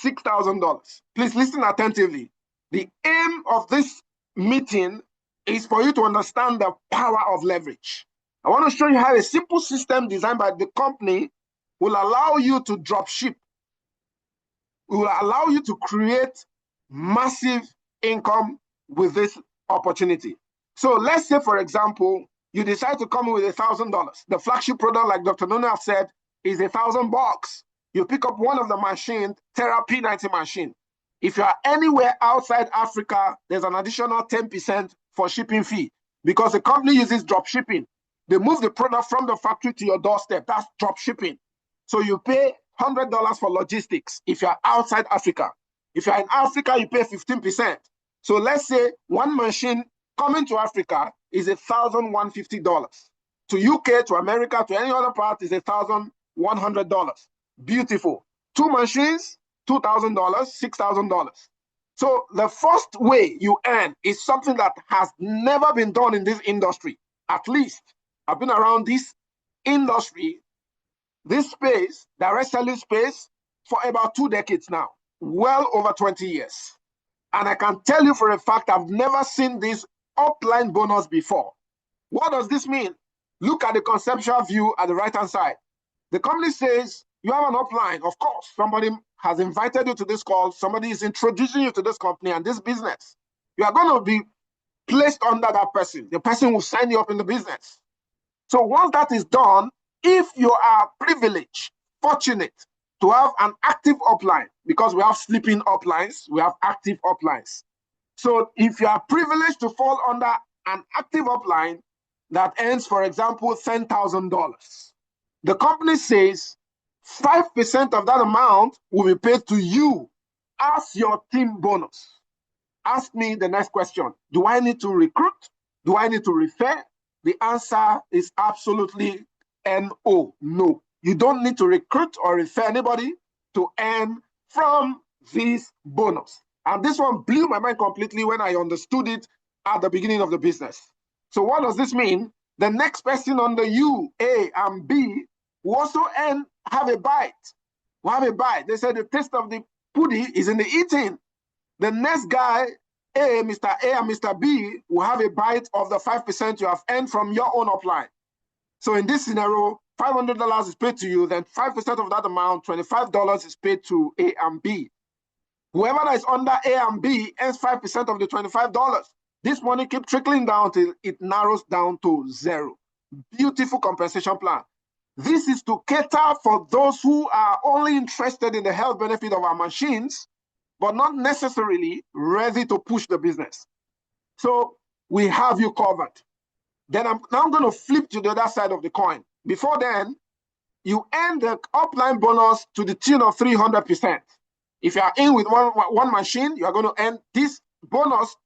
$6,000. Please listen attentively. The aim of this meeting is for you to understand the power of leverage. I want to show you how a simple system designed by the company will allow you to drop ship. It will allow you to create massive income with this opportunity. So let's say, for example, you decide to come in with $1,000. The flagship product, like Dr. Nono have said, is $1,000. You pick up one of the machines, Terra P90 machine. If you are anywhere outside Africa, there's an additional 10% for shipping fee because the company uses drop shipping. They move the product from the factory to your doorstep. That's drop shipping. So you pay $100 for logistics if you're outside Africa. If you're in Africa, you pay 15%. So let's say one machine coming to Africa is $1,150. To UK, to America, to any other part is $1,100. Beautiful. 2 machines, $2,000, $6,000. So the first way you earn is something that has never been done in this industry. at least. I've been around this industry, this space, direct selling space, for about 2 decades now, well over 20 years. And I can tell you for a fact, I've never seen this upline bonus before. What does this mean? Look at the conceptual view at the right-hand side. The company says you have an upline. Of course, somebody has invited you to this call. Somebody is introducing you to this company and this business. You are going to be placed under that person. The person will sign you up in the business. So once that is done, if you are privileged, fortunate to have an active upline, because we have sleeping uplines, we have active uplines. So if you are privileged to fall under an active upline that earns, for example, $10,000, the company says 5% of that amount will be paid to you as your team bonus. Ask me the next question. Do I need to recruit? Do I need to refer? The answer is absolutely no. No. You don't need to recruit or refer anybody to earn from this bonus. And this one blew my mind completely when I understood it at the beginning of the business. So what does this mean? The next person under you, A and B, will also have a bite. Will have a bite. They said the taste of the pudding is in the eating. The next guy, Mr. A and Mr. B, will have a bite of the 5% you have earned from your own upline. So in this scenario, $500 is paid to you, then 5% of that amount, $25 is paid to A and B. Whoever that is under A and B earns 5% of the $25. This money keeps trickling down till it narrows down to zero. Beautiful compensation plan. This is to cater for those who are only interested in the health benefit of our machines, but not necessarily ready to push the business. So we have you covered. Then I'm now going to flip to the other side of the coin. Before then, you earn the upline bonus to the tune of 300%. If you are in with one machine, you are going to earn this bonus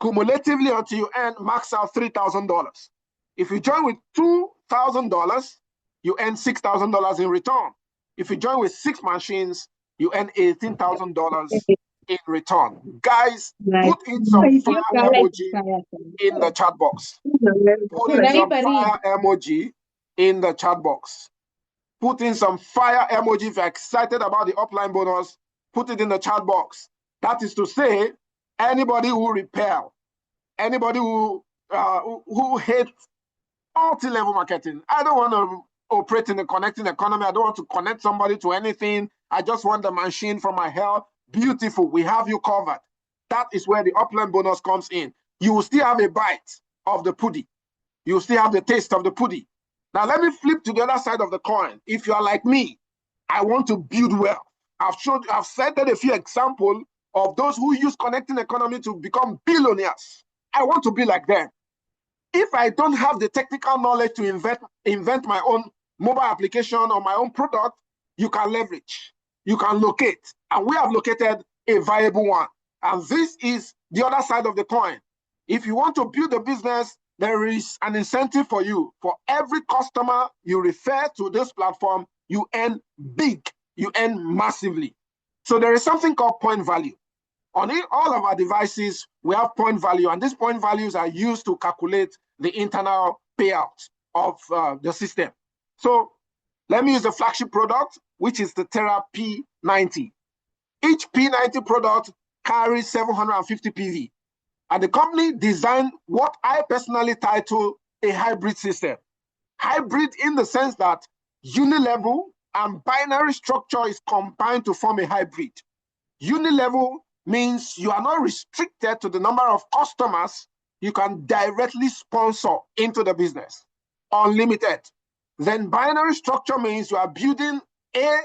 cumulatively until you earn max out $3,000. If you join with $2,000, you earn $6,000 in return. If you join with 6 machines, you earn $18,000 in return. Guys, put in some fire emoji in the chat box. Put in some fire emoji in the chat box. Put in some fire emoji if you're excited about the upline bonus. Put it in the chat box. That is to say, anybody who repel, anybody who hates multi-level marketing. I don't want to operate in the connecting economy. I don't want to connect somebody to anything. I just want the machine for my health. Beautiful. We have you covered. That is where the upline bonus comes in. You will still have a bite of the pudding. You will still have the taste of the pudding. Now, let me flip to the other side of the coin. If you are like me, I want to build wealth. I've cited a few examples of those who use connecting economy to become billionaires. I want to be like them. If I don't have the technical knowledge to invent my own mobile application or my own product, you can leverage, you can locate, and we have located a viable one. And this is the other side of the coin. If you want to build a business, there is an incentive for you. For every customer you refer to this platform, you earn big, you earn massively. So there is something called point value. On all of our devices, we have point value, and these point values are used to calculate the internal payout of the system. So let me use the flagship product, which is the Terra P90. Each P90 product carries 750 PV. And the company designed what I personally title a hybrid system. Hybrid in the sense that unilevel and binary structure is combined to form a hybrid. Unilevel means you are not restricted to the number of customers you can directly sponsor into the business. Unlimited. Then binary structure means you are building A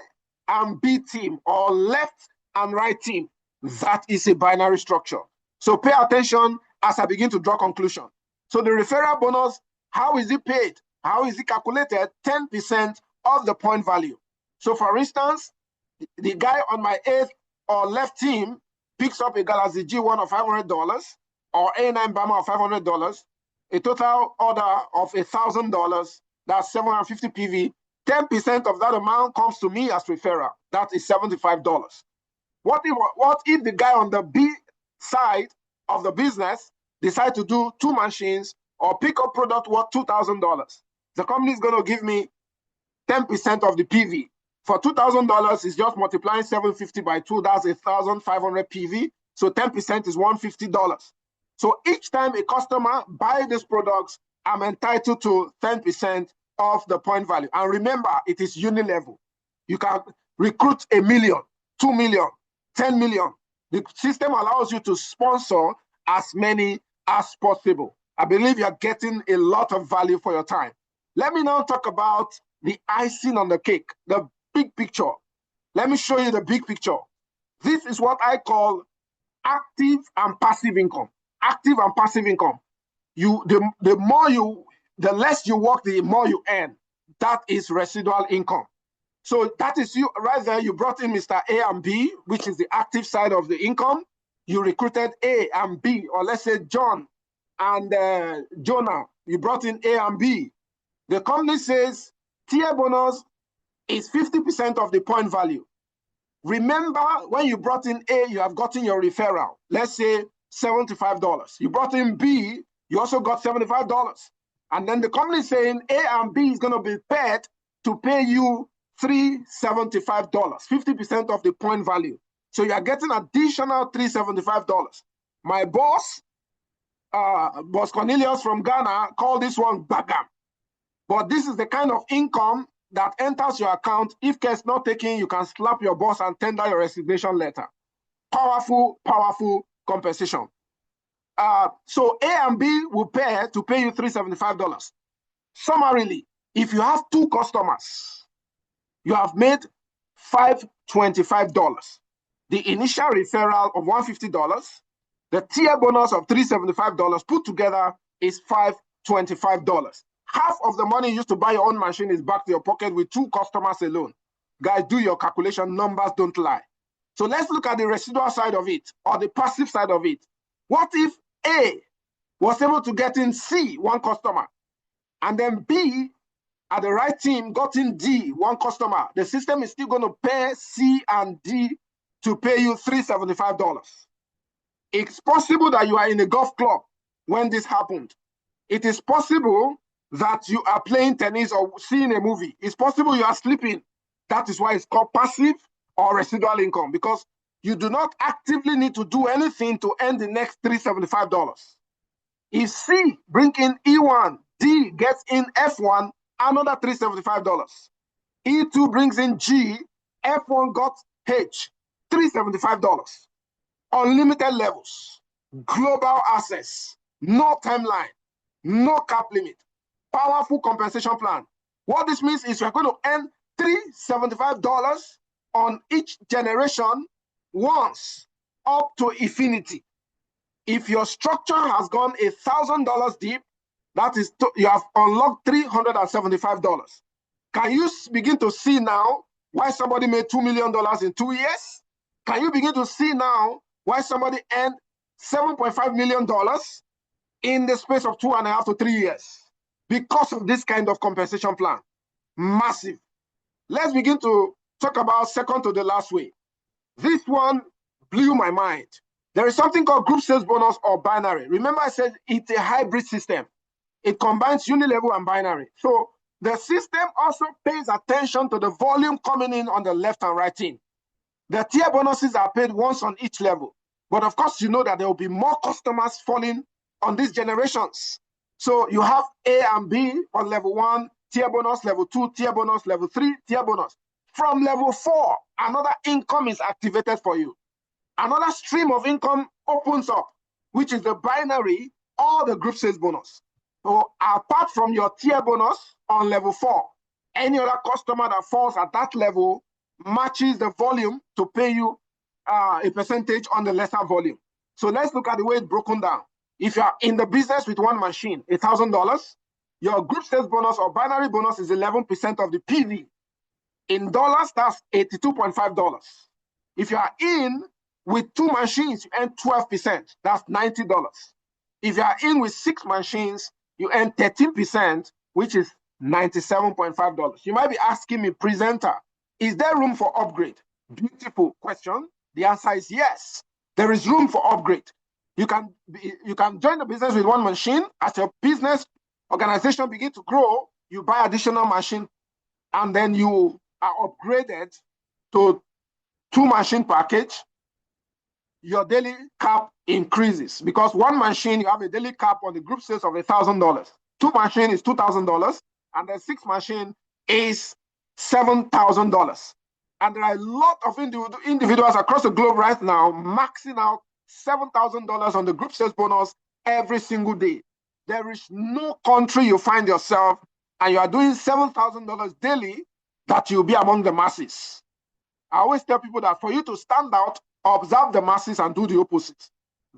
and B team or left and right team. That is a binary structure. So pay attention as I begin to draw conclusion. So the referral bonus, how is it paid? How is it calculated? 10% of the point value. So for instance, the guy on my 8th or left team picks up a Galaxy G1 of $500 or A9 Bama of $500, a total order of $1,000, that's 750 PV. 10% of that amount comes to me as referral. That is $75. What if the guy on the B side of the business decide to do 2 machines or pick up product worth $2,000. The company is going to give me 10% of the PV. For $2,000, it's just multiplying 750 by 2. That's 1,500 PV. So 10% is $150. So each time a customer buys these products, I'm entitled to 10% of the point value. And remember, it is unilevel. You can recruit 1 million, 2 million, 10 million. The system allows you to sponsor as many as possible. I believe you're getting a lot of value for your time. Let me now talk about the icing on the cake, the big picture. Let me show you the big picture. This is what I call active and passive income. Active and passive income. The less you work, the more you earn. That is residual income. So that is you right there. You brought in Mr. A and B, which is the active side of the income. You recruited A and B, or let's say John and Jonah. You brought in A and B. The company says tier bonus is 50% of the point value. Remember, when you brought in A, you have gotten your referral. Let's say $75. You brought in B, you also got $75. And then the company is saying A and B is going to be paid to pay you $375, 50% of the point value. So you are getting additional $375. My boss, Boss Cornelius from Ghana, called this one bagam. But this is the kind of income that enters your account. If care is not taken, you can slap your boss and tender your resignation letter. Powerful, powerful compensation. So A and B will pay to pay you $375. Summarily, if you have 2 customers, you have made $525. The initial referral of $150, the tier bonus of $375 put together is $525. Half of the money used to buy your own machine is back to your pocket with 2 customers alone. Guys, do your calculation. Numbers don't lie. So let's look at the residual side of it, or the passive side of it. What if A was able to get in C, 1 customer, and then B at the right team got in D, 1 customer? The system is still going to pay C and D to pay you $375. It's possible that you are in a golf club when this happened. It is possible that you are playing tennis or seeing a movie. It's possible you are sleeping. That is why it's called passive or residual income, because you do not actively need to do anything to earn the next $375. If C brings in E1, D gets in F1, another $375. E2 brings in G, F1 got H, $375. Unlimited levels, global access, no timeline, no cap limit, powerful compensation plan. What this means is you're going to earn $375 on each generation once up to infinity. If your structure has gone $1,000 deep, that is, you have unlocked $375. Can you begin to see now why somebody made $2 million in 2 years? Can you begin to see now why somebody earned $7.5 million in the space of 2.5 to 3 years? Because of this kind of compensation plan. Massive. Let's begin to talk about second to the last way. This one blew my mind. There is something called group sales bonus or binary. Remember I said it's a hybrid system. It combines unilevel and binary. So the system also pays attention to the volume coming in on the left and right team. The tier bonuses are paid once on each level. But of course, you know that there will be more customers falling on these generations. So you have A and B on level 1, tier bonus, level 2, tier bonus, level 3, tier bonus. From level 4, another income is activated for you. Another stream of income opens up, which is the binary or the group sales bonus. So apart from your tier bonus on level 4, any other customer that falls at that level matches the volume to pay you a percentage on the lesser volume. So let's look at the way it's broken down. If you are in the business with 1 machine, $1,000, your group sales bonus or binary bonus is 11% of the PV. In dollars, that's $82.5. If you are in with 2 machines, you earn 12%. That's $90. If you are in with 6 machines, you earn 13%, which is $97.5. You might be asking me, presenter, is there room for upgrade? Beautiful question. The answer is yes. There is room for upgrade. You can join the business with one machine. As your business organization begin to grow, you buy additional machine, and then you are upgraded to 2-machine package. Your daily cap increases because one machine, you have a daily cap on the group sales of $1,000. 2 machine is $2,000, and the 6 machine is $7,000. And there are a lot of individuals across the globe right now maxing out $7,000 on the group sales bonus every single day. There is no country you find yourself and you are doing $7,000 daily that you'll be among the masses. I always tell people that for you to stand out, observe the masses and do the opposite.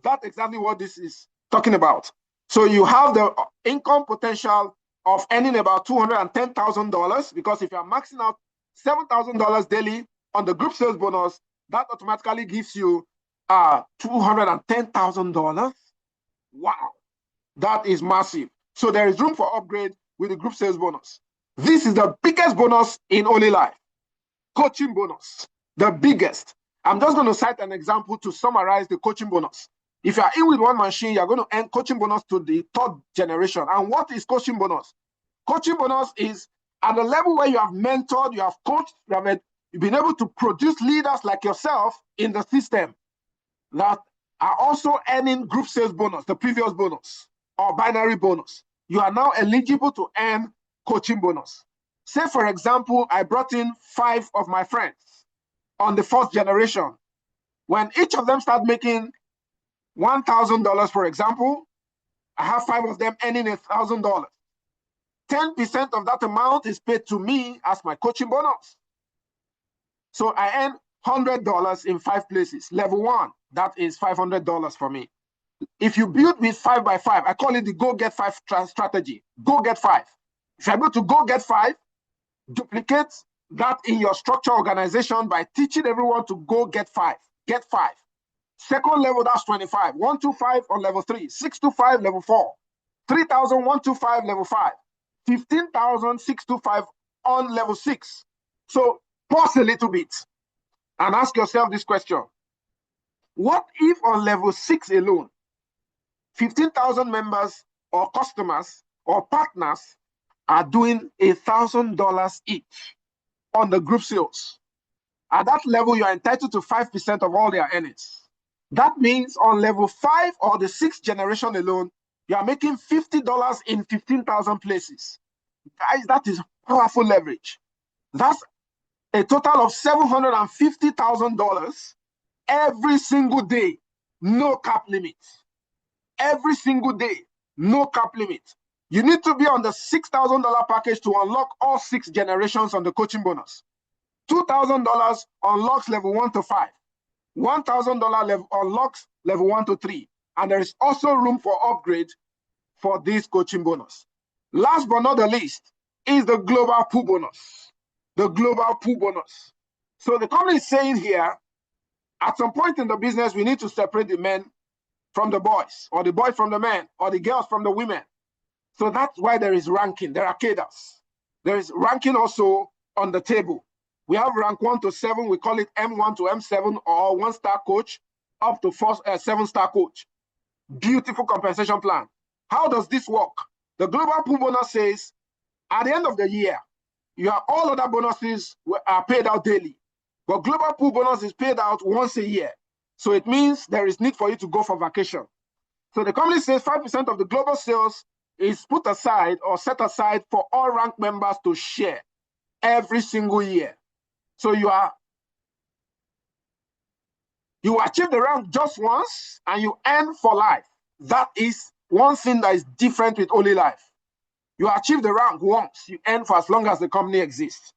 That's exactly what this is talking about. So you have the income potential of earning about $210,000 because if you're maxing out $7,000 daily on the group sales bonus, that automatically gives you $210,000. Wow, that is massive. So there is room for upgrade with the group sales bonus. This is the biggest bonus in Only Life. Coaching bonus, the biggest. I'm just going to cite an example to summarize the coaching bonus. If you are in with one machine, you're going to earn coaching bonus to the 3rd generation. And what is coaching bonus? Coaching bonus is at the level where you have mentored, you have coached, you've been able to produce leaders like yourself in the system that are also earning group sales bonus, the previous bonus, or binary bonus. You are now eligible to earn coaching bonus. Say, for example, I brought in 5 of my friends on the 1st generation. When each of them start making $1,000, for example, I have 5 of them earning $1,000. 10% of that amount is paid to me as my coaching bonus. So I earn $100 in 5 places. Level 1, that is $500 for me. If you build with 5 by 5, I call it the go get 5 strategy. Go get 5. If you're able to go get 5, duplicate that in your structure organization by teaching everyone to go get 5. Get 5. Second level, that's 25. 125 on level 3. 625 level 4. 3,000, 125 level 5. 15,000, 625 on level 6. So pause a little bit and ask yourself this question. What if on level 6 alone, 15,000 members or customers or partners are doing $1,000 each on the group sales? At that level, you are entitled to 5% of all their earnings. That means on level 5 or the 6th generation alone, you are making $50 in 15,000 places. Guys, that is powerful leverage. That's a total of $750,000 every single day, no cap limit. Every single day, no cap limit. You need to be on the $6,000 package to unlock all 6 generations on the coaching bonus. $2,000 unlocks level 1 to 5. $1,000 level unlocks level 1 to 3. And there is also room for upgrade for this coaching bonus. Last but not the least is the global pool bonus. The global pool bonus. So the company is saying here, at some point in the business, we need to separate the men from the boys, or the boys from the men, or the girls from the women. So that's why there is ranking. There are cadres. There is ranking also on the table. We have rank 1 to 7. We call it M1 to M7, or 1-star coach up to 7-star coach. Beautiful compensation plan. How does this work? The global pool bonus says, at the end of the year, all other bonuses are paid out daily. But global pool bonus is paid out once a year. So it means there is need for you to go for vacation. So the company says 5% of the global sales is put aside or set aside for all rank members to share every single year. So you achieve the rank just once and you earn for life. That is one thing that is different with Only Life. You achieve the rank once, you earn for as long as the company exists.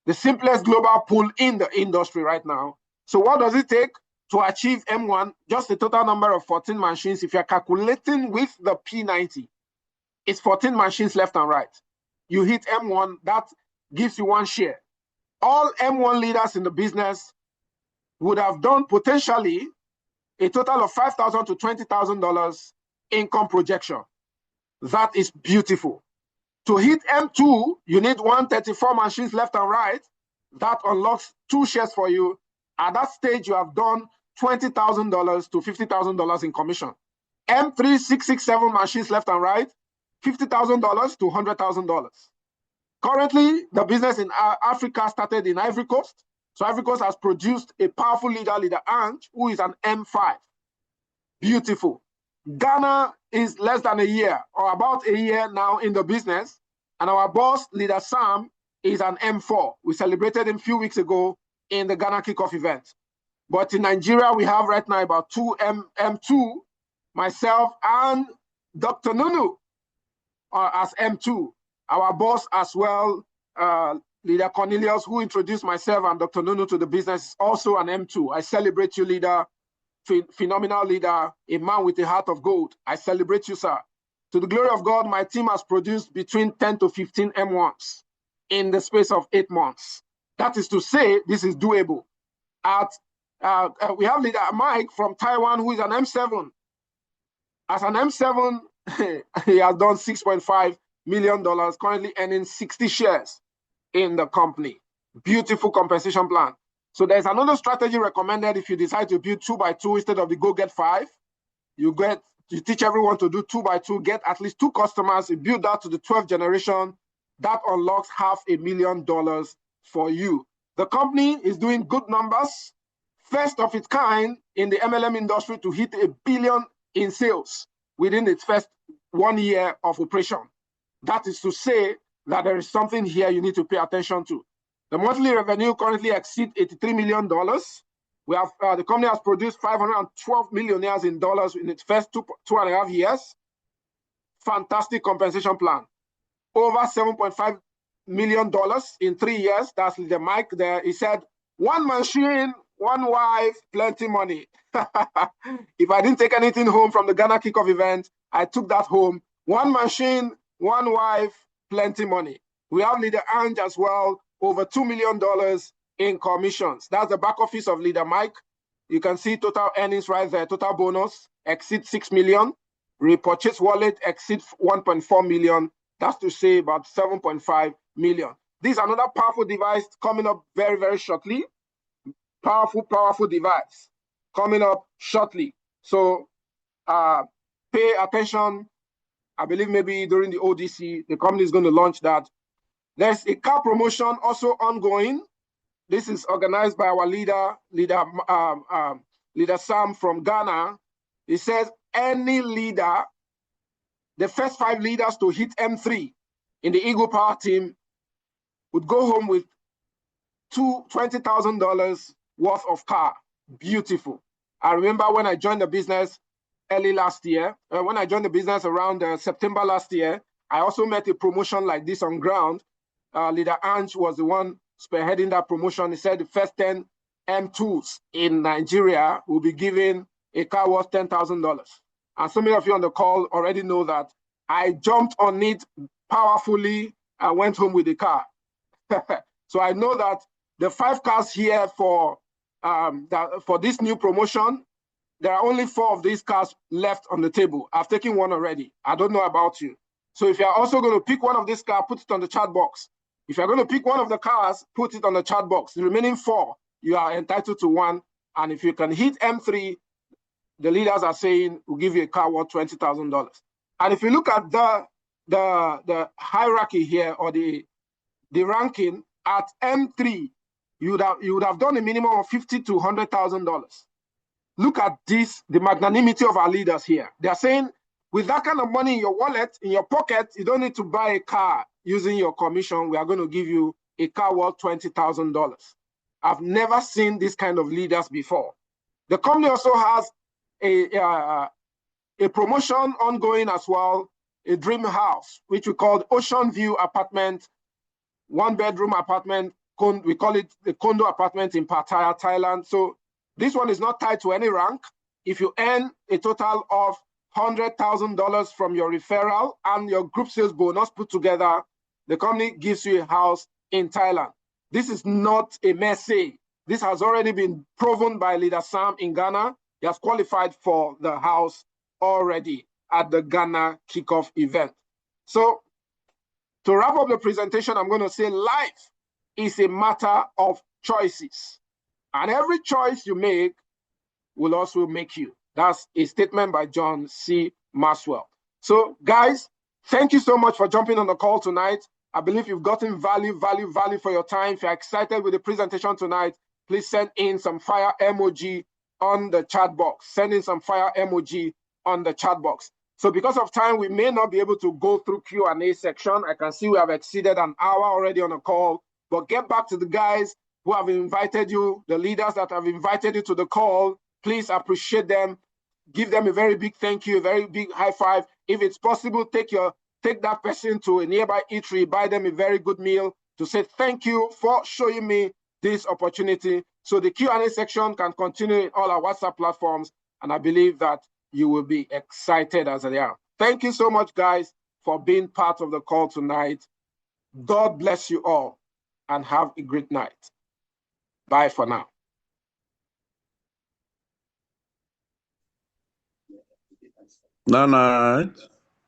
The simplest global pool in the industry right now. So what does it take to achieve M1? Just the total number of 14 machines. If you're calculating with the P90, it's 14 machines left and right. You hit M1, that gives you 1 share. All M1 leaders in the business would have done potentially a total of $5,000 to $20,000 income projection. That is beautiful. To hit M2, you need 134 machines left and right. That unlocks 2 shares for you. At that stage, you have done $20,000 to $50,000 in commission. M3667 machines left and right, $50,000 to $100,000. Currently, the business in Africa started in Ivory Coast. So Ivory Coast has produced a powerful leader, Leader Ange, who is an M5. Beautiful. Ghana is less than a year, or about a year now in the business. And our boss, Leader Sam, is an M4. We celebrated him a few weeks ago in the Ghana kickoff event. But in Nigeria, we have right now about two M2, myself and Dr. Nunu as M2. Our boss as well, Leader Cornelius, who introduced myself and Dr. Nunu to the business, is also an M2. I celebrate you, leader, phenomenal leader, a man with a heart of gold. I celebrate you, sir. To the glory of God, my team has produced between 10 to 15 M1s in the space of 8 months. That is to say, this is doable. We have Leader Mike from Taiwan, who is an M7. As an M7, he has done $6.5 million, currently earning 60 shares in the company. Beautiful compensation plan. So there's another strategy recommended if you decide to build 2x2 instead of the go get 5. You teach everyone to do 2x2, get at least 2 customers, you build that to the 12th generation. That unlocks $500,000 for you. The company is doing good numbers. First of its kind in the MLM industry to hit $1 billion in sales within its first 1 year of operation. That is to say that there is something here you need to pay attention to. The monthly revenue currently exceeds $83 million. We have the company has produced $512 million in its first two and a half years. Fantastic compensation plan. Over $7.5 million in 3 years. That's the mic there. He said, 1 machine, 1 wife, plenty money. If I didn't take anything home from the Ghana kickoff event, I took that home. 1 machine, 1 wife, plenty money. We have Leader Ange as well, over $2 million in commissions. That's the back office of Leader Mike. You can see total earnings right there. Total bonus exceeds $6 million. Repurchase wallet exceeds $1.4 million. That's to say about $7.5 million. This is another powerful device coming up very, very shortly. Powerful device coming up shortly. So pay attention. I believe maybe during the ODC, the company is going to launch that. There's a car promotion also ongoing. This is organized by our leader Sam from Ghana. He says any leader, the first 5 leaders to hit M3 in the Eagle Power team would go home with $20,000 worth of car. Beautiful. I remember when I joined the business early last year, when I joined the business around September last year, I also met a promotion like this on ground. Leader Ange was the one spearheading that promotion. He said the first 10 M2s in Nigeria will be given a car worth $10,000. And so many of you on the call already know that I jumped on it powerfully. I went home with the car. So I know that the 5 cars here for this new promotion, there are only 4 of these cars left on the table. I've taken 1 already. I don't know about you. So if you're also going to pick one of these cars, put it on the chat box. If you're going to pick one of the cars, put it on the chat box. The remaining 4, you are entitled to 1. And if you can hit M3, the leaders are saying we'll give you a car worth $20,000. And if you look at the hierarchy here, or the ranking at M3, you would have done a minimum of $50,000 to $100,000. Look at this, the magnanimity of our leaders here. They are saying, with that kind of money in your wallet, in your pocket, you don't need to buy a car using your commission. We are going to give you a car worth $20,000. I've never seen this kind of leaders before. The company also has a promotion ongoing as well, a dream house, which we call Ocean View Apartment, 1-bedroom apartment. We call it the condo apartment in Pattaya, Thailand. So this one is not tied to any rank. If you earn a total of $100,000 from your referral and your group sales bonus put together, the company gives you a house in Thailand. This is not a message. This has already been proven by Leader Sam in Ghana. He has qualified for the house already at the Ghana kickoff event. So to wrap up the presentation, I'm going to say life is a matter of choices. And every choice you make will also make you. That's a statement by John C. Maxwell. So, guys, thank you so much for jumping on the call tonight. I believe you've gotten value for your time. If you're excited with the presentation tonight, please send in some fire emoji on the chat box. Send in some fire emoji on the chat box. So because of time, we may not be able to go through Q&A section. I can see we have exceeded an hour already on the call, but get back to the guys who have invited you, the leaders that have invited you to the call. Please appreciate them. Give them a very big thank you, a very big high five. If it's possible, take that person to a nearby eatery, buy them a very good meal to say thank you for showing me this opportunity. So the Q&A section can continue in all our WhatsApp platforms, and I believe that you will be excited as I am. Thank you so much, guys, for being part of the call tonight. God bless you all, and have a great night. Bye for now. Night.